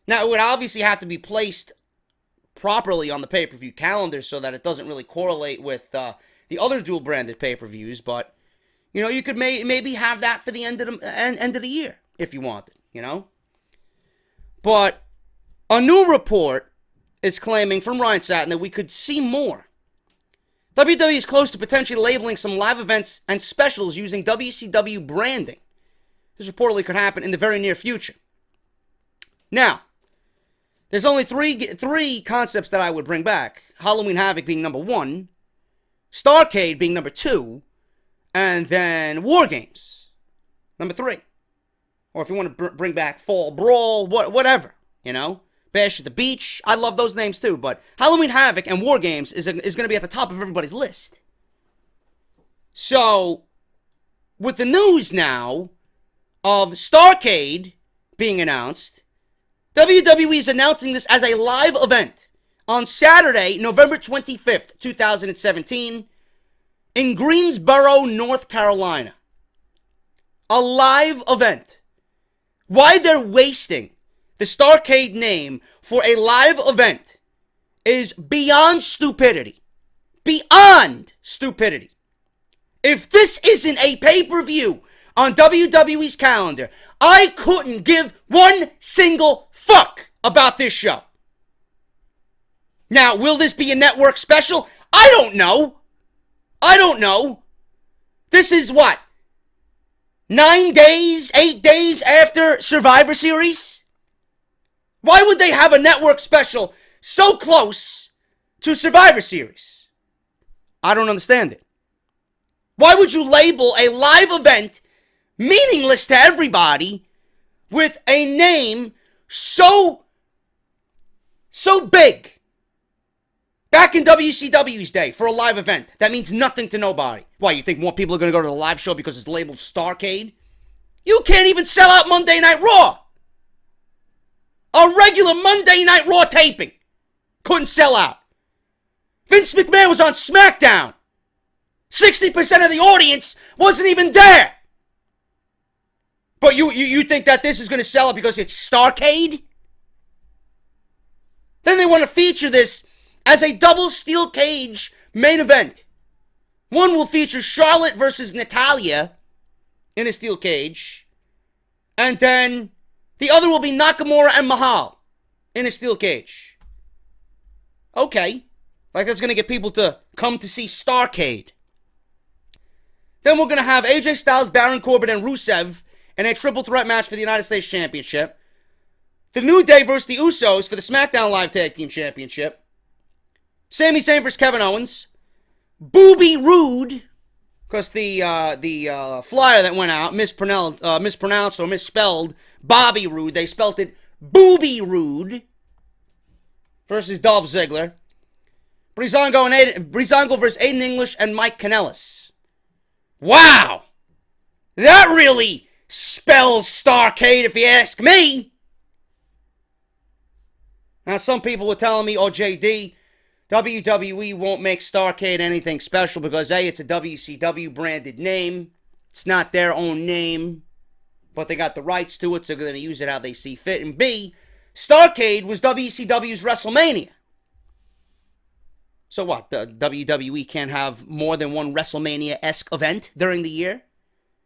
Now, it would obviously have to be placed properly on the pay-per-view calendar so that it doesn't really correlate with the other dual-branded pay-per-views. But, you know, you could maybe have that for the end of the year if you wanted, you know? But a new report is claiming from Ryan Satin that we could see more. WWE is close to potentially labeling some live events and specials using WCW branding. This reportedly could happen in the very near future. Now, there's only three concepts that I would bring back. Halloween Havoc being number 1, STARRCADE being number 2, and then War Games, number 3. Or if you want to bring back Fall Brawl, whatever, you know. Bash at the Beach, I love those names too, but Halloween Havoc and War Games is going to be at the top of everybody's list. So, with the news now of STARRCADE being announced, WWE is announcing this as a live event on Saturday, November 25th, 2017, in Greensboro, North Carolina. A live event. Why they're wasting the STARRCADE name for a live event is beyond stupidity. Beyond stupidity. If this isn't a pay-per-view on WWE's calendar, I couldn't give one single fuck about this show. Now, will this be a network special? I don't know. This is what? 9 days, 8 days after Survivor Series? Why would they have a network special so close to Survivor Series? I don't understand it. Why would you label a live event meaningless to everybody with a name so big? Back in WCW's day, for a live event, that means nothing to nobody. Why, you think more people are going to go to the live show because it's labeled STARRCADE? You can't even sell out Monday Night Raw. A regular Monday Night Raw taping couldn't sell out. Vince McMahon was on SmackDown. 60% of the audience wasn't even there. But you think that this is going to sell it because it's STARRCADE? Then they want to feature this as a double steel cage main event. One will feature Charlotte versus Natalya in a steel cage. And then the other will be Nakamura and Mahal in a steel cage. Okay. Like that's going to get people to come to see STARRCADE. Then we're going to have AJ Styles, Baron Corbin, and Rusev in a triple threat match for the United States Championship. The New Day versus the Usos for the SmackDown Live Tag Team Championship. Sami Zayn versus Kevin Owens. Booby Roode, because the flyer that went out mispronounced or misspelled Bobby Roode. They spelled it Booby Roode versus Dolph Ziggler. Breezango versus Aiden English and Mike Kanellis. Wow! That really spells STARRCADE if you ask me. Now some people were telling me, oh JD, WWE won't make STARRCADE anything special because A, it's a WCW branded name. It's not their own name. But they got the rights to it, so they're going to use it how they see fit. And B, STARRCADE was WCW's WrestleMania. So what, the WWE can't have more than one WrestleMania-esque event during the year?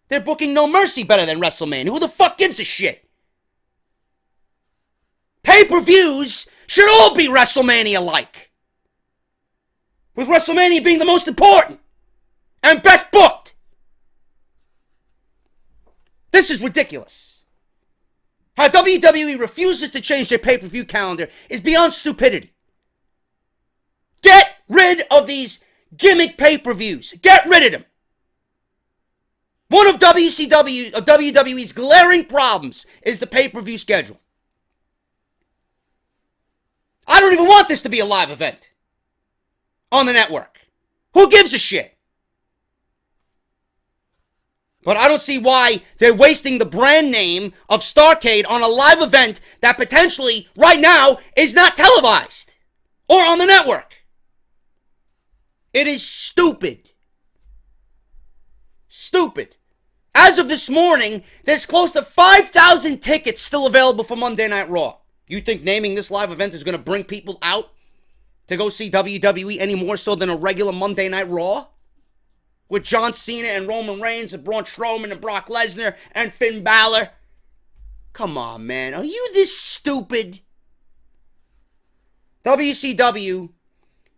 They're booking No Mercy better than WrestleMania. Who the fuck gives a shit? Pay-per-views should all be WrestleMania-like. With WrestleMania being the most important and best booked. This is ridiculous. How WWE refuses to change their pay-per-view calendar is beyond stupidity. Get rid of these gimmick pay-per-views. Get rid of them. One of WWE's glaring problems is the pay-per-view schedule. I don't even want this to be a live event on the network. Who gives a shit? But I don't see why they're wasting the brand name of STARRCADE on a live event that potentially, right now, is not televised or on the network. It is stupid. Stupid. As of this morning, there's close to 5,000 tickets still available for Monday Night Raw. You think naming this live event is going to bring people out to go see WWE any more so than a regular Monday Night Raw? With John Cena and Roman Reigns and Braun Strowman and Brock Lesnar and Finn Balor? Come on, man. Are you this stupid? WCW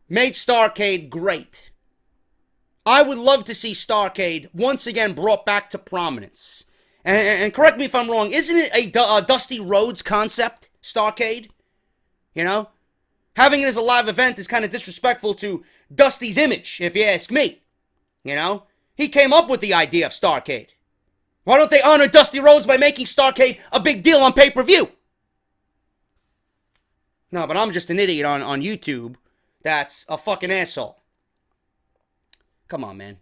made STARRCADE great. I would love to see STARRCADE once again brought back to prominence And correct me if I'm wrong, isn't it a Dusty Rhodes concept, Starrcade? You know? Having it as a live event is kind of disrespectful to Dusty's image, if you ask me. You know? He came up with the idea of Starrcade. Why don't they honor Dusty Rhodes by making Starrcade a big deal on pay-per-view? No, but I'm just an idiot on YouTube that's a fucking asshole. Come on, man.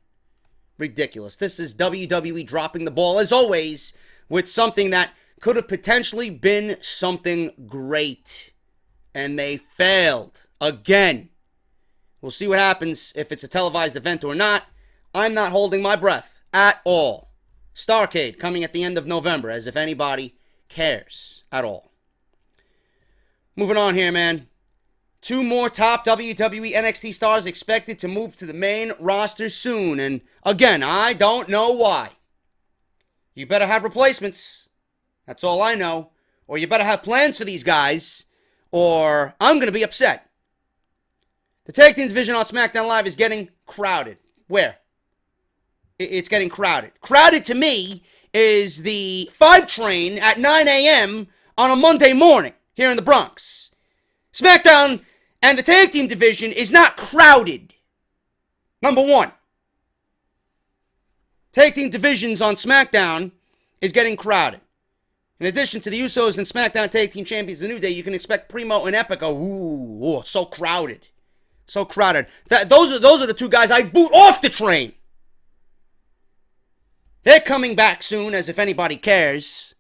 Ridiculous. This is WWE dropping the ball, as always, with something that could have potentially been something great. And they failed. Again. We'll see what happens if it's a televised event or not. I'm not holding my breath at all. Starrcade coming at the end of November, as if anybody cares at all. Moving on here, man. 2 more top WWE NXT stars expected to move to the main roster soon. And again, I don't know why. You better have replacements. That's all I know. Or you better have plans for these guys, or I'm going to be upset. The tag team division on SmackDown Live is getting crowded. Where? It's getting crowded. Crowded to me is the 5 train at 9 a.m. on a Monday morning here in the Bronx. SmackDown and the tag team division is not crowded. Number 1. Tag team divisions on SmackDown is getting crowded. In addition to the Usos and SmackDown Tag Team Champions The New Day, you can expect Primo and Epico. Ooh, so crowded. So crowded. Those are the 2 guys I boot off the train. They're coming back soon, as if anybody cares.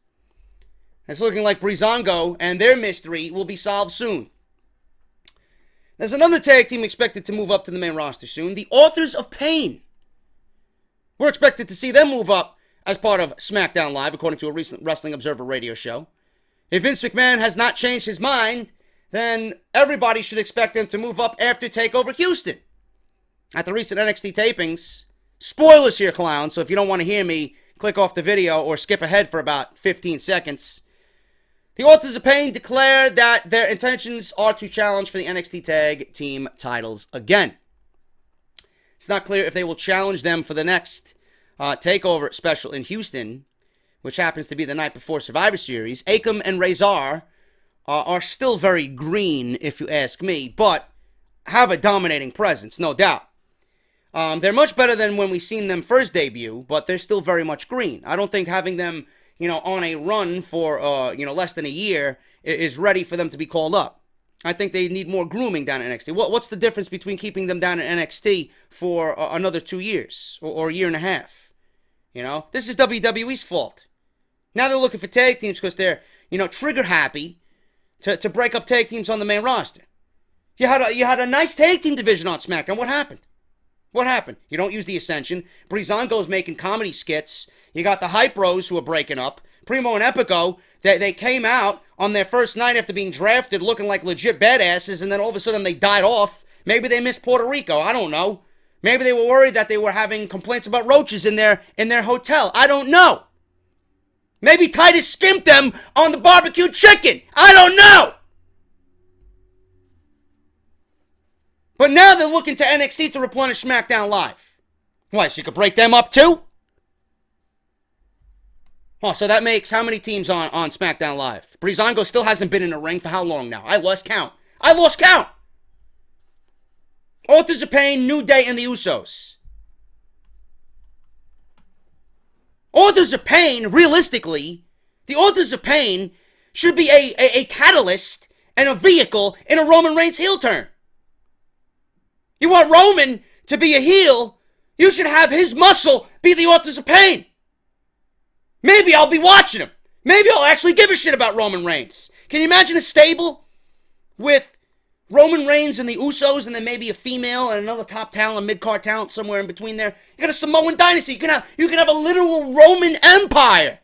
It's looking like Breezango and their mystery will be solved soon. There's another tag team expected to move up to the main roster soon. The Authors of Pain. We're expected to see them move up as part of SmackDown Live, according to a recent Wrestling Observer radio show. If Vince McMahon has not changed his mind, then everybody should expect them to move up after TakeOver Houston. At the recent NXT tapings, spoilers here, clowns, so if you don't want to hear me, click off the video or skip ahead for about 15 seconds. The Authors of Pain declared that their intentions are to challenge for the NXT Tag Team titles again. It's not clear if they will challenge them for the next TakeOver special in Houston, which happens to be the night before Survivor Series. Akam and Razor are still very green, if you ask me, but have a dominating presence, no doubt. They're much better than when we seen them first debut, but they're still very much green. I don't think having them, on a run for, less than a year is ready for them to be called up. I think they need more grooming down in NXT. What's the difference between keeping them down in NXT for another 2 years or a year and a half? This is WWE's fault. Now they're looking for tag teams because they're, trigger happy to break up tag teams on the main roster. You had a nice tag team division on SmackDown. What happened? What happened? You don't use the Ascension. Breezango's making comedy skits. You got the Hype Bros who are breaking up. Primo and Epico, they came out on their first night after being drafted looking like legit badasses, and then all of a sudden they died off. Maybe they missed Puerto Rico. I don't know. Maybe they were worried that they were having complaints about roaches in their hotel. I don't know. Maybe Titus skimped them on the barbecue chicken. I don't know. But now they're looking to NXT to replenish SmackDown Live. Why, so you could break them up too? Oh, so that makes how many teams on SmackDown Live? Breezango still hasn't been in the ring for how long now? I lost count. Authors of Pain, New Day, and the Usos. Authors of Pain, realistically, the Authors of Pain should be a catalyst and a vehicle in a Roman Reigns heel turn. You want Roman to be a heel, you should have his muscle be the Authors of Pain. Maybe I'll be watching him. Maybe I'll actually give a shit about Roman Reigns. Can you imagine a stable with Roman Reigns and the Usos and then maybe a female and another top talent, mid-card talent somewhere in between there? You got a Samoan dynasty. You can have a literal Roman empire.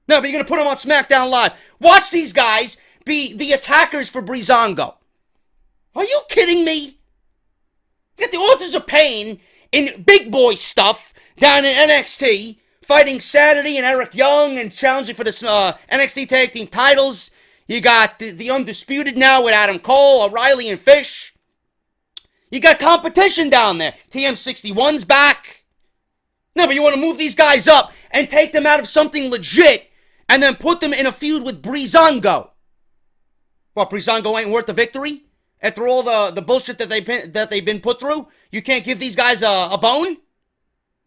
No, but you're going to put them on SmackDown Live. Watch these guys be the attackers for Breezango. Are you kidding me? You got the Authors of Pain in big boy stuff down in NXT, fighting Sanity and Eric Young and challenging for the NXT Tag Team titles. You got the Undisputed now with Adam Cole, O'Reilly, and Fish. You got competition down there. TM61's back. No, but you want to move these guys up and take them out of something legit and then put them in a feud with Breezango. What, Breezango ain't worth the victory? After all the bullshit that they've been put through? You can't give these guys a bone?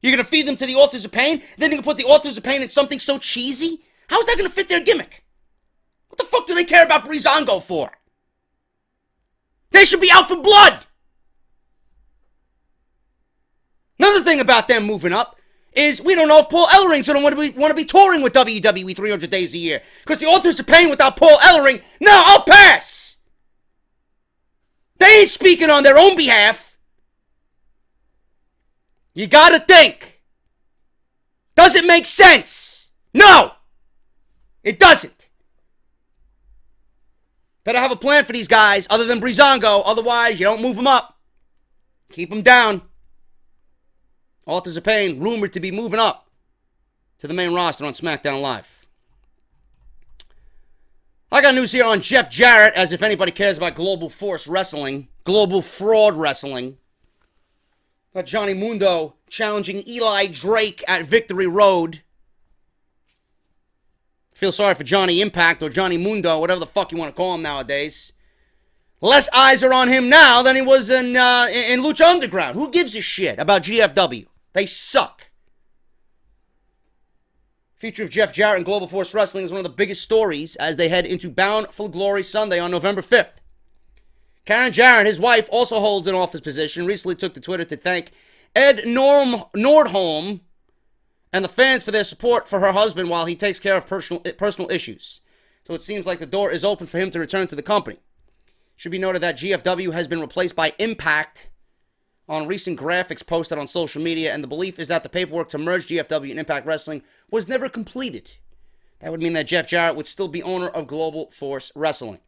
You're going to feed them to the Authors of Pain? Then you can put the Authors of Pain in something so cheesy? How is that going to fit their gimmick? What the fuck do they care about Breezango for? They should be out for blood! Another thing about them moving up is we don't know if Paul Ellering's going to want to be touring with WWE 300 days a year. Because the Authors of Pain without Paul Ellering, no, I'll pass! They ain't speaking on their own behalf. You gotta think. Does it make sense? No! It doesn't. Better have a plan for these guys other than Breezango. Otherwise, you don't move them up. Keep them down. Authors of Pain rumored to be moving up to the main roster on SmackDown Live. I got news here on Jeff Jarrett, as if anybody cares about Global Force Wrestling. Global Fraud Wrestling. Got Johnny Mundo challenging Eli Drake at Victory Road. Feel sorry for Johnny Impact or Johnny Mundo, whatever the fuck you want to call him nowadays. Less eyes are on him now than he was in Lucha Underground. Who gives a shit about GFW? They suck. Future of Jeff Jarrett and Global Force Wrestling is one of the biggest stories as they head into Bound for Glory Sunday on November 5th. Karen Jarrett, his wife, also holds an office position, recently took to Twitter to thank Ed Nordholm and the fans for their support for her husband while he takes care of personal issues. So it seems like the door is open for him to return to the company. Should be noted that GFW has been replaced by Impact on recent graphics posted on social media, and the belief is that the paperwork to merge GFW and Impact Wrestling was never completed. That would mean that Jeff Jarrett would still be owner of Global Force Wrestling.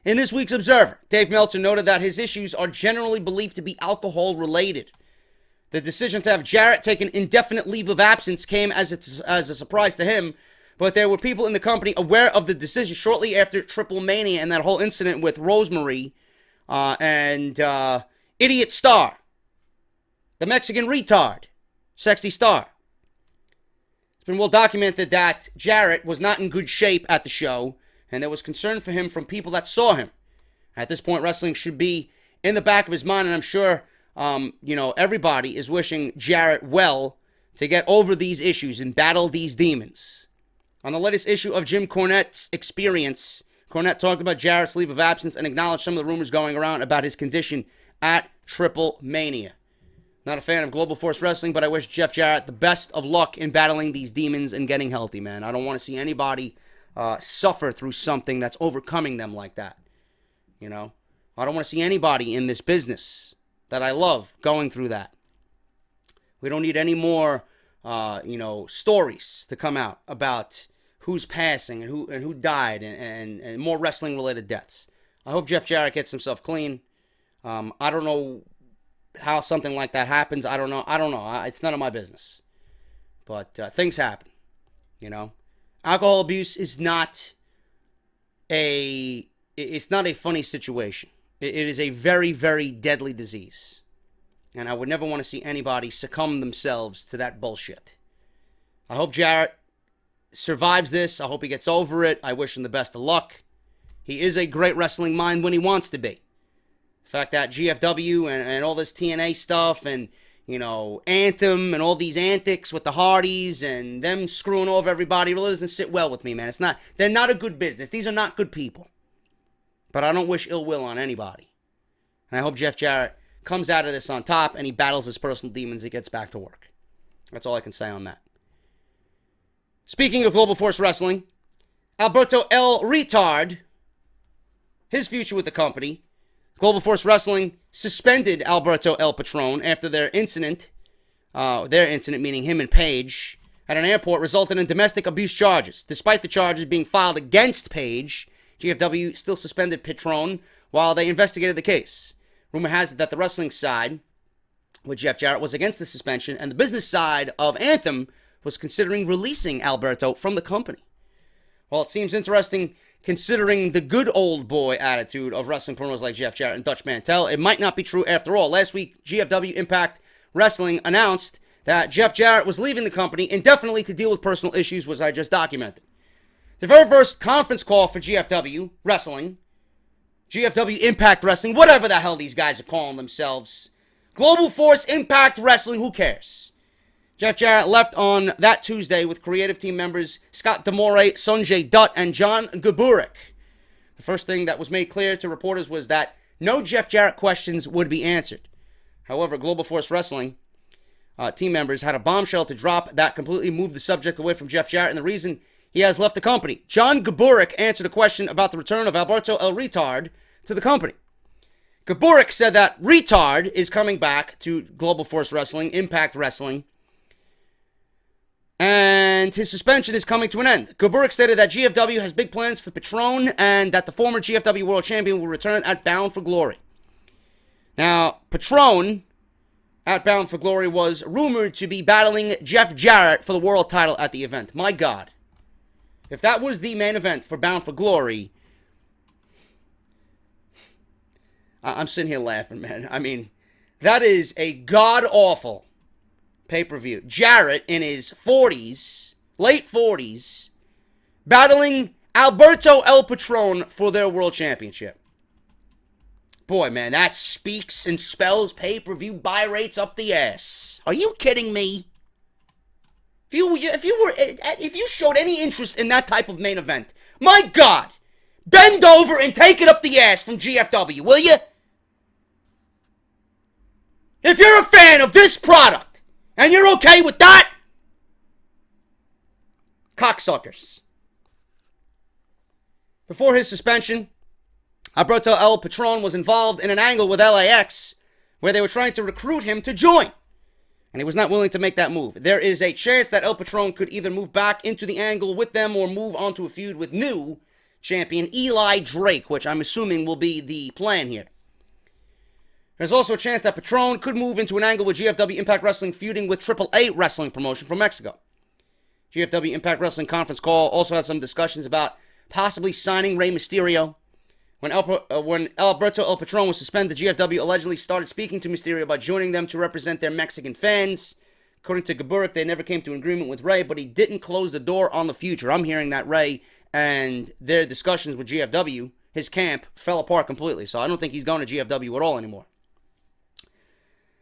In this week's Observer, Dave Meltzer noted that his issues are generally believed to be alcohol-related. The decision to have Jarrett take an indefinite leave of absence came as a surprise to him, but there were people in the company aware of the decision shortly after Triple Mania and that whole incident with Rosemary and Idiot Star, the Mexican retard, Sexy Star. It's been well documented that Jarrett was not in good shape at the show, and there was concern for him from people that saw him. At this point, wrestling should be in the back of his mind, and I'm sure, everybody is wishing Jarrett well to get over these issues and battle these demons. On the latest issue of Jim Cornette's Experience, Cornette talked about Jarrett's leave of absence and acknowledged some of the rumors going around about his condition at Triple Mania. Not a fan of Global Force Wrestling, but I wish Jeff Jarrett the best of luck in battling these demons and getting healthy, man. I don't want to see anybody suffer through something that's overcoming them like that. You know? I don't want to see anybody in this business that I love going through that. We don't need any more, stories to come out about who's passing and who died and more wrestling-related deaths. I hope Jeff Jarrett gets himself clean. I don't know how something like that happens. I don't know. It's none of my business. But things happen, you know. Alcohol abuse is not it's not a funny situation. It is a very, very deadly disease. And I would never want to see anybody succumb themselves to that bullshit. I hope Jarrett survives this. I hope he gets over it. I wish him the best of luck. He is a great wrestling mind when he wants to be. The fact that GFW and all this TNA stuff and, Anthem and all these antics with the Hardys and them screwing over everybody really doesn't sit well with me, man. They're not a good business. These are not good people. But I don't wish ill will on anybody. And I hope Jeff Jarrett comes out of this on top and he battles his personal demons and gets back to work. That's all I can say on that. Speaking of Global Force Wrestling, Alberto El Retard, his future with the company. Global Force Wrestling suspended Alberto El Patron after their incident meaning him and Paige, at an airport resulted in domestic abuse charges. Despite the charges being filed against Paige, GFW still suspended Patron while they investigated the case. Rumor has it that the wrestling side with Jeff Jarrett was against the suspension, and the business side of Anthem was considering releasing Alberto from the company. Well, it seems interesting considering the good old boy attitude of wrestling promoters like Jeff Jarrett and Dutch Mantel. It might not be true after all. Last week, GFW Impact Wrestling announced that Jeff Jarrett was leaving the company indefinitely to deal with personal issues, which I just documented. The very first conference call for GFW Wrestling, GFW Impact Wrestling, whatever the hell these guys are calling themselves, Global Force Impact Wrestling, who cares? Jeff Jarrett left on that Tuesday with creative team members Scott D'Amore, Sanjay Dutt, and John Gaburik. The first thing that was made clear to reporters was that no Jeff Jarrett questions would be answered. However, Global Force Wrestling team members had a bombshell to drop that completely moved the subject away from Jeff Jarrett and the reason he has left the company. John Gaburik answered a question about the return of Alberto El Retard to the company. Gaburik said that Retard is coming back to Global Force Wrestling, Impact Wrestling, and his suspension is coming to an end. Gaburik stated that GFW has big plans for Patron and that the former GFW World Champion will return at Bound for Glory. Now, Patron at Bound for Glory was rumored to be battling Jeff Jarrett for the world title at the event. My God. If that was the main event for Bound for Glory, I'm sitting here laughing, man. I mean, that is a god-awful pay-per-view. Jarrett in his 40s, late 40s, battling Alberto El Patron for their world championship. Boy, man, that speaks and spells pay-per-view buy rates up the ass. Are you kidding me? If you showed any interest in that type of main event, my God, bend over and take it up the ass from GFW, will you? If you're a fan of this product and you're okay with that, cocksuckers. Before his suspension, Alberto El Patron was involved in an angle with LAX where they were trying to recruit him to join. And he was not willing to make that move. There is a chance that El Patron could either move back into the angle with them or move on to a feud with new champion Eli Drake, which I'm assuming will be the plan here. There's also a chance that Patron could move into an angle with GFW Impact Wrestling feuding with AAA Wrestling promotion from Mexico. GFW Impact Wrestling conference call also had some discussions about possibly signing Rey Mysterio. When Alberto El Patron was suspended, GFW allegedly started speaking to Mysterio about joining them to represent their Mexican fans. According to Gaburik, they never came to an agreement with Rey, but he didn't close the door on the future. I'm hearing that Rey and their discussions with GFW, his camp, fell apart completely. So I don't think he's going to GFW at all anymore.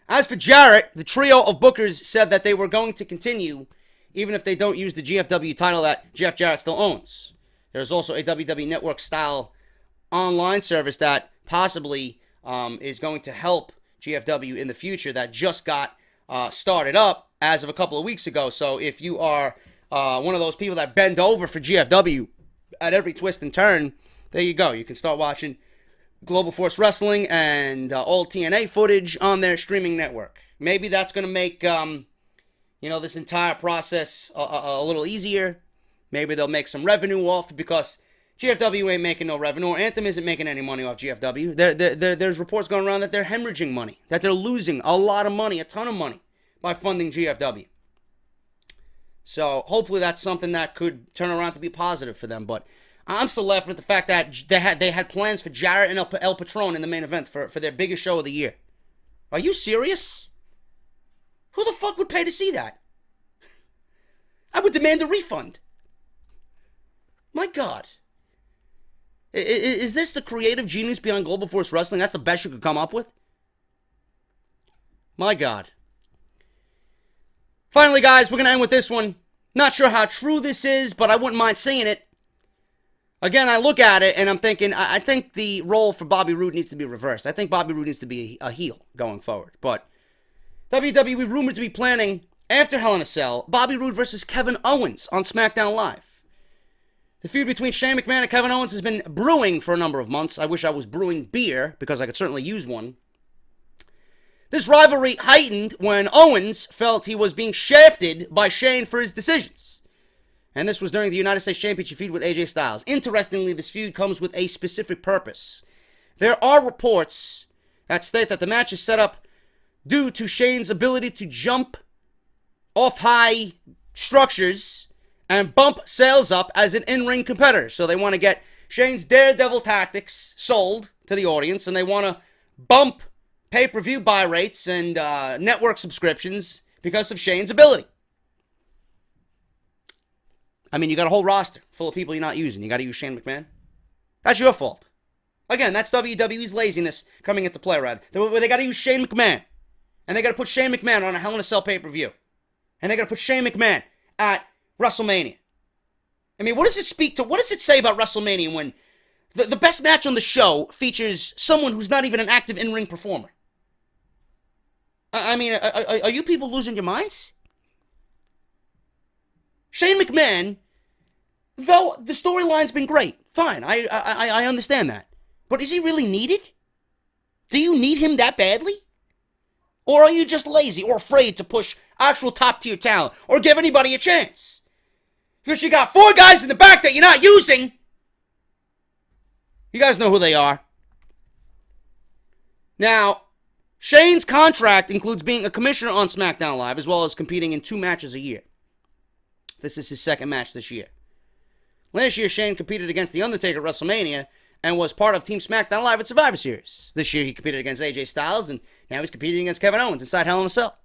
As for Jarrett, the trio of bookers said that they were going to continue even if they don't use the GFW title that Jeff Jarrett still owns. There's also a IRWNetwork style online service that possibly is going to help GFW in the future that just got started up as of a couple of weeks ago. So if you are one of those people that bend over for GFW at every twist and turn, there you go. You can start watching Global Force Wrestling and all TNA footage on their streaming network. Maybe that's going to make this entire process a little easier. Maybe they'll make some revenue off because GFW ain't making no revenue, or Anthem isn't making any money off GFW. There's reports going around that they're hemorrhaging money, that they're losing a lot of money, a ton of money, by funding GFW. So hopefully that's something that could turn around to be positive for them. But I'm still left with the fact that they had plans for Jarrett and El Patron in the main event for their biggest show of the year. Are you serious? Who the fuck would pay to see that? I would demand a refund. My God. Is this the creative genius behind Global Force Wrestling? That's the best you could come up with? My God. Finally, guys, we're going to end with this one. Not sure how true this is, but I wouldn't mind saying it. Again, I look at it and I'm thinking, I think the role for Bobby Roode needs to be reversed. I think Bobby Roode needs to be a heel going forward. But WWE rumored to be planning, after Hell in a Cell, Bobby Roode versus Kevin Owens on SmackDown Live. The feud between Shane McMahon and Kevin Owens has been brewing for a number of months. I wish I was brewing beer, because I could certainly use one. This rivalry heightened when Owens felt he was being shafted by Shane for his decisions. And this was during the United States Championship feud with AJ Styles. Interestingly, this feud comes with a specific purpose. There are reports that state that the match is set up due to Shane's ability to jump off high structures and bump sales up as an in-ring competitor. So they want to get Shane's daredevil tactics sold to the audience, and they want to bump pay-per-view buy rates and network subscriptions because of Shane's ability. I mean, you got a whole roster full of people you're not using. You got to use Shane McMahon. That's your fault. Again, that's WWE's laziness coming into play, right? They got to use Shane McMahon. And they got to put Shane McMahon on a Hell in a Cell pay-per-view. And they got to put Shane McMahon at WrestleMania. I mean, what does it say about WrestleMania when the best match on the show features someone who's not even an active in-ring performer? I mean, are you people losing your minds? Shane McMahon, though the storyline's been great, fine, I understand that. But is he really needed? Do you need him that badly? Or are you just lazy or afraid to push actual top-tier talent or give anybody a chance? Because you got 4 guys in the back that you're not using. You guys know who they are. Now, Shane's contract includes being a commissioner on SmackDown Live as well as competing in 2 matches a year. This is his 2nd match this year. Last year, Shane competed against The Undertaker at WrestleMania and was part of Team SmackDown Live at Survivor Series. This year, he competed against AJ Styles, and now he's competing against Kevin Owens inside Hell in a Cell.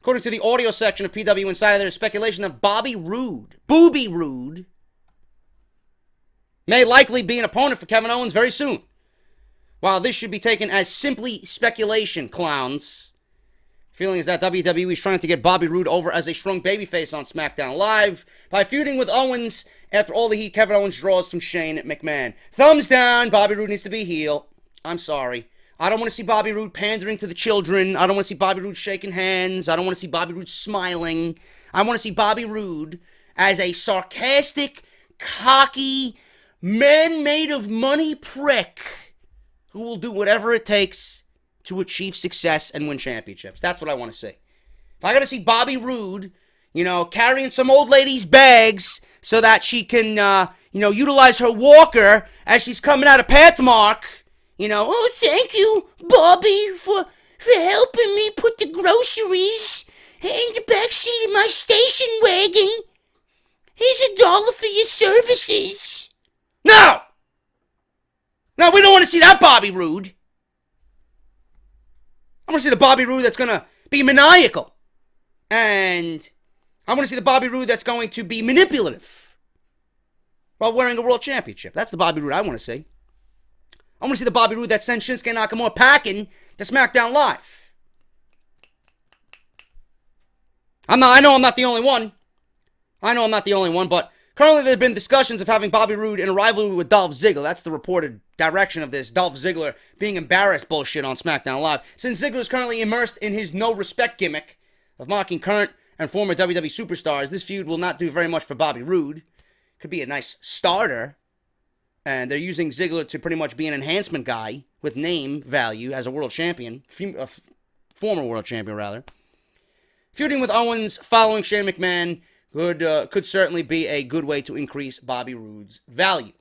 According to the audio section of PW Insider, there is speculation that Bobby Roode, Booby Roode, may likely be an opponent for Kevin Owens very soon. While this should be taken as simply speculation, clowns, feeling is that WWE is trying to get Bobby Roode over as a strong babyface on SmackDown Live by feuding with Owens after all the heat Kevin Owens draws from Shane McMahon. Thumbs down, Bobby Roode needs to be heel. I'm sorry. I don't want to see Bobby Roode pandering to the children. I don't want to see Bobby Roode shaking hands. I don't want to see Bobby Roode smiling. I want to see Bobby Roode as a sarcastic, cocky, man-made-of-money prick who will do whatever it takes to achieve success and win championships. That's what I want to see. If I got to see Bobby Roode, carrying some old lady's bags so that she can, utilize her walker as she's coming out of Pathmark, oh, thank you, Bobby, for helping me put the groceries in the backseat of my station wagon. Here's $1 for your services. No! No, we don't want to see that Bobby Roode. I want to see the Bobby Roode that's going to be maniacal. And I want to see the Bobby Roode that's going to be manipulative while wearing a world championship. That's the Bobby Roode I want to see. I want to see the Bobby Roode that sends Shinsuke Nakamura packing to SmackDown Live. I know I'm not the only one. But currently there have been discussions of having Bobby Roode in a rivalry with Dolph Ziggler. That's the reported direction of this. Dolph Ziggler being embarrassed bullshit on SmackDown Live. Since Ziggler is currently immersed in his no-respect gimmick of mocking current and former WWE superstars, this feud will not do very much for Bobby Roode. Could be a nice starter. And they're using Ziggler to pretty much be an enhancement guy with name value as a world champion. Former world champion, rather. Feuding with Owens following Shane McMahon could certainly be a good way to increase Bobby Roode's value.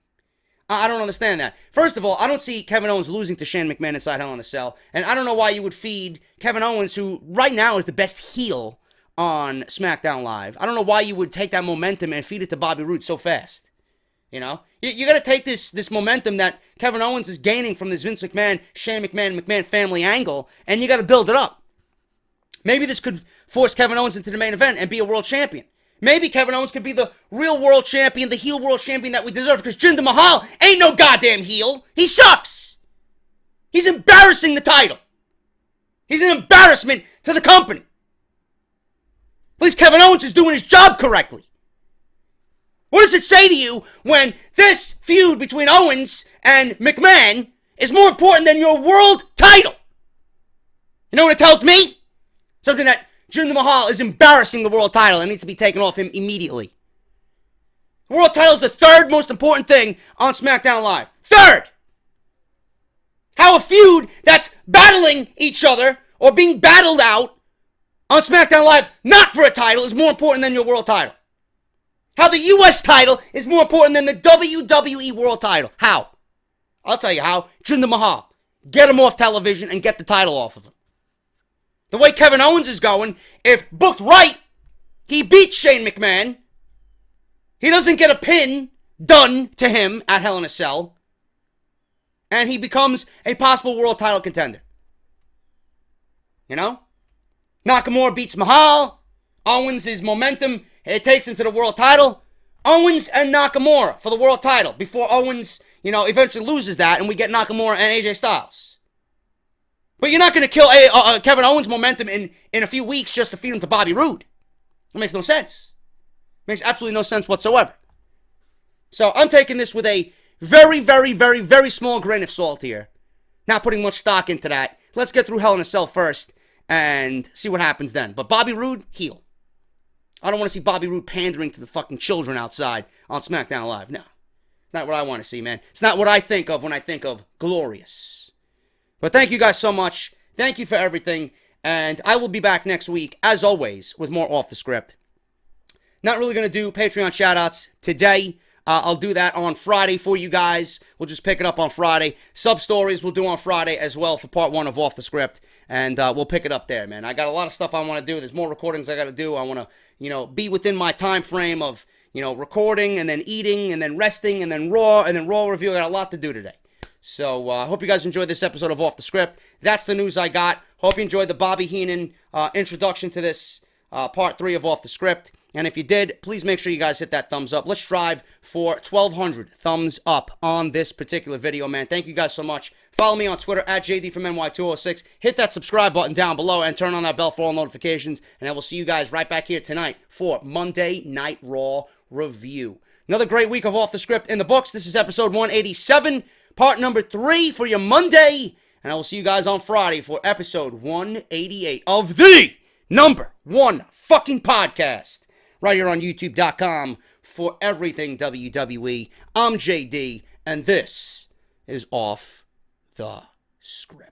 I don't understand that. First of all, I don't see Kevin Owens losing to Shane McMahon inside Hell in a Cell. And I don't know why you would feed Kevin Owens, who right now is the best heel on SmackDown Live. I don't know why you would take that momentum and feed it to Bobby Roode so fast. You got to take this momentum that Kevin Owens is gaining from this Vince McMahon, Shane McMahon family angle, and you got to build it up. Maybe this could force Kevin Owens into the main event and be a world champion. Maybe Kevin Owens could be the real world champion, the heel world champion that we deserve, because Jinder Mahal ain't no goddamn heel. He sucks. He's embarrassing the title. He's an embarrassment to the company. At least Kevin Owens is doing his job correctly. What does it say to you when this feud between Owens and McMahon is more important than your world title? You know what it tells me? Something that Jinder Mahal is embarrassing the world title and needs to be taken off him immediately. The world title is the 3rd most important thing on SmackDown Live. 3rd! How a feud that's battling each other or being battled out on SmackDown Live, not for a title, is more important than your world title. How the U.S. title is more important than the WWE World title. How? I'll tell you how. Jinder Mahal. Get him off television and get the title off of him. The way Kevin Owens is going, if booked right, he beats Shane McMahon. He doesn't get a pin done to him at Hell in a Cell. And he becomes a possible world title contender. Nakamura beats Mahal. Owens' momentum, it takes him to the world title. Owens and Nakamura for the world title before Owens, eventually loses that and we get Nakamura and AJ Styles. But you're not going to kill Kevin Owens' momentum in a few weeks just to feed him to Bobby Roode. It makes no sense. Makes absolutely no sense whatsoever. So I'm taking this with a very, very, very, very small grain of salt here. Not putting much stock into that. Let's get through Hell in a Cell first and see what happens then. But Bobby Roode, heel. I don't want to see Bobby Roode pandering to the fucking children outside on SmackDown Live. No. Not what I want to see, man. It's not what I think of when I think of glorious. But thank you guys so much. Thank you for everything. And I will be back next week, as always, with more Off the Script. Not really going to do Patreon shoutouts today. I'll do that on Friday for you guys. We'll just pick it up on Friday. Sub-stories we'll do on Friday as well for part 1 of Off the Script. And we'll pick it up there, man. I got a lot of stuff I want to do. There's more recordings I got to do. I want to, be within my time frame of, recording and then eating and then resting and then Raw review. I got a lot to do today. So I hope you guys enjoyed this episode of Off the Script. That's the news I got. Hope you enjoyed the Bobby Heenan introduction to this part 3 of Off the Script. And if you did, please make sure you guys hit that thumbs up. Let's strive for 1,200 thumbs up on this particular video, man. Thank you guys so much. Follow me on Twitter at JDFROMNY206. Hit that subscribe button down below and turn on that bell for all notifications. And I will see you guys right back here tonight for Monday Night Raw review. Another great week of Off the Script in the books. This is episode 187, part number 3 for your Monday. And I will see you guys on Friday for episode 188 of the #1 fucking podcast. Right here on YouTube.com for everything WWE. I'm JD, and this is Off the Script.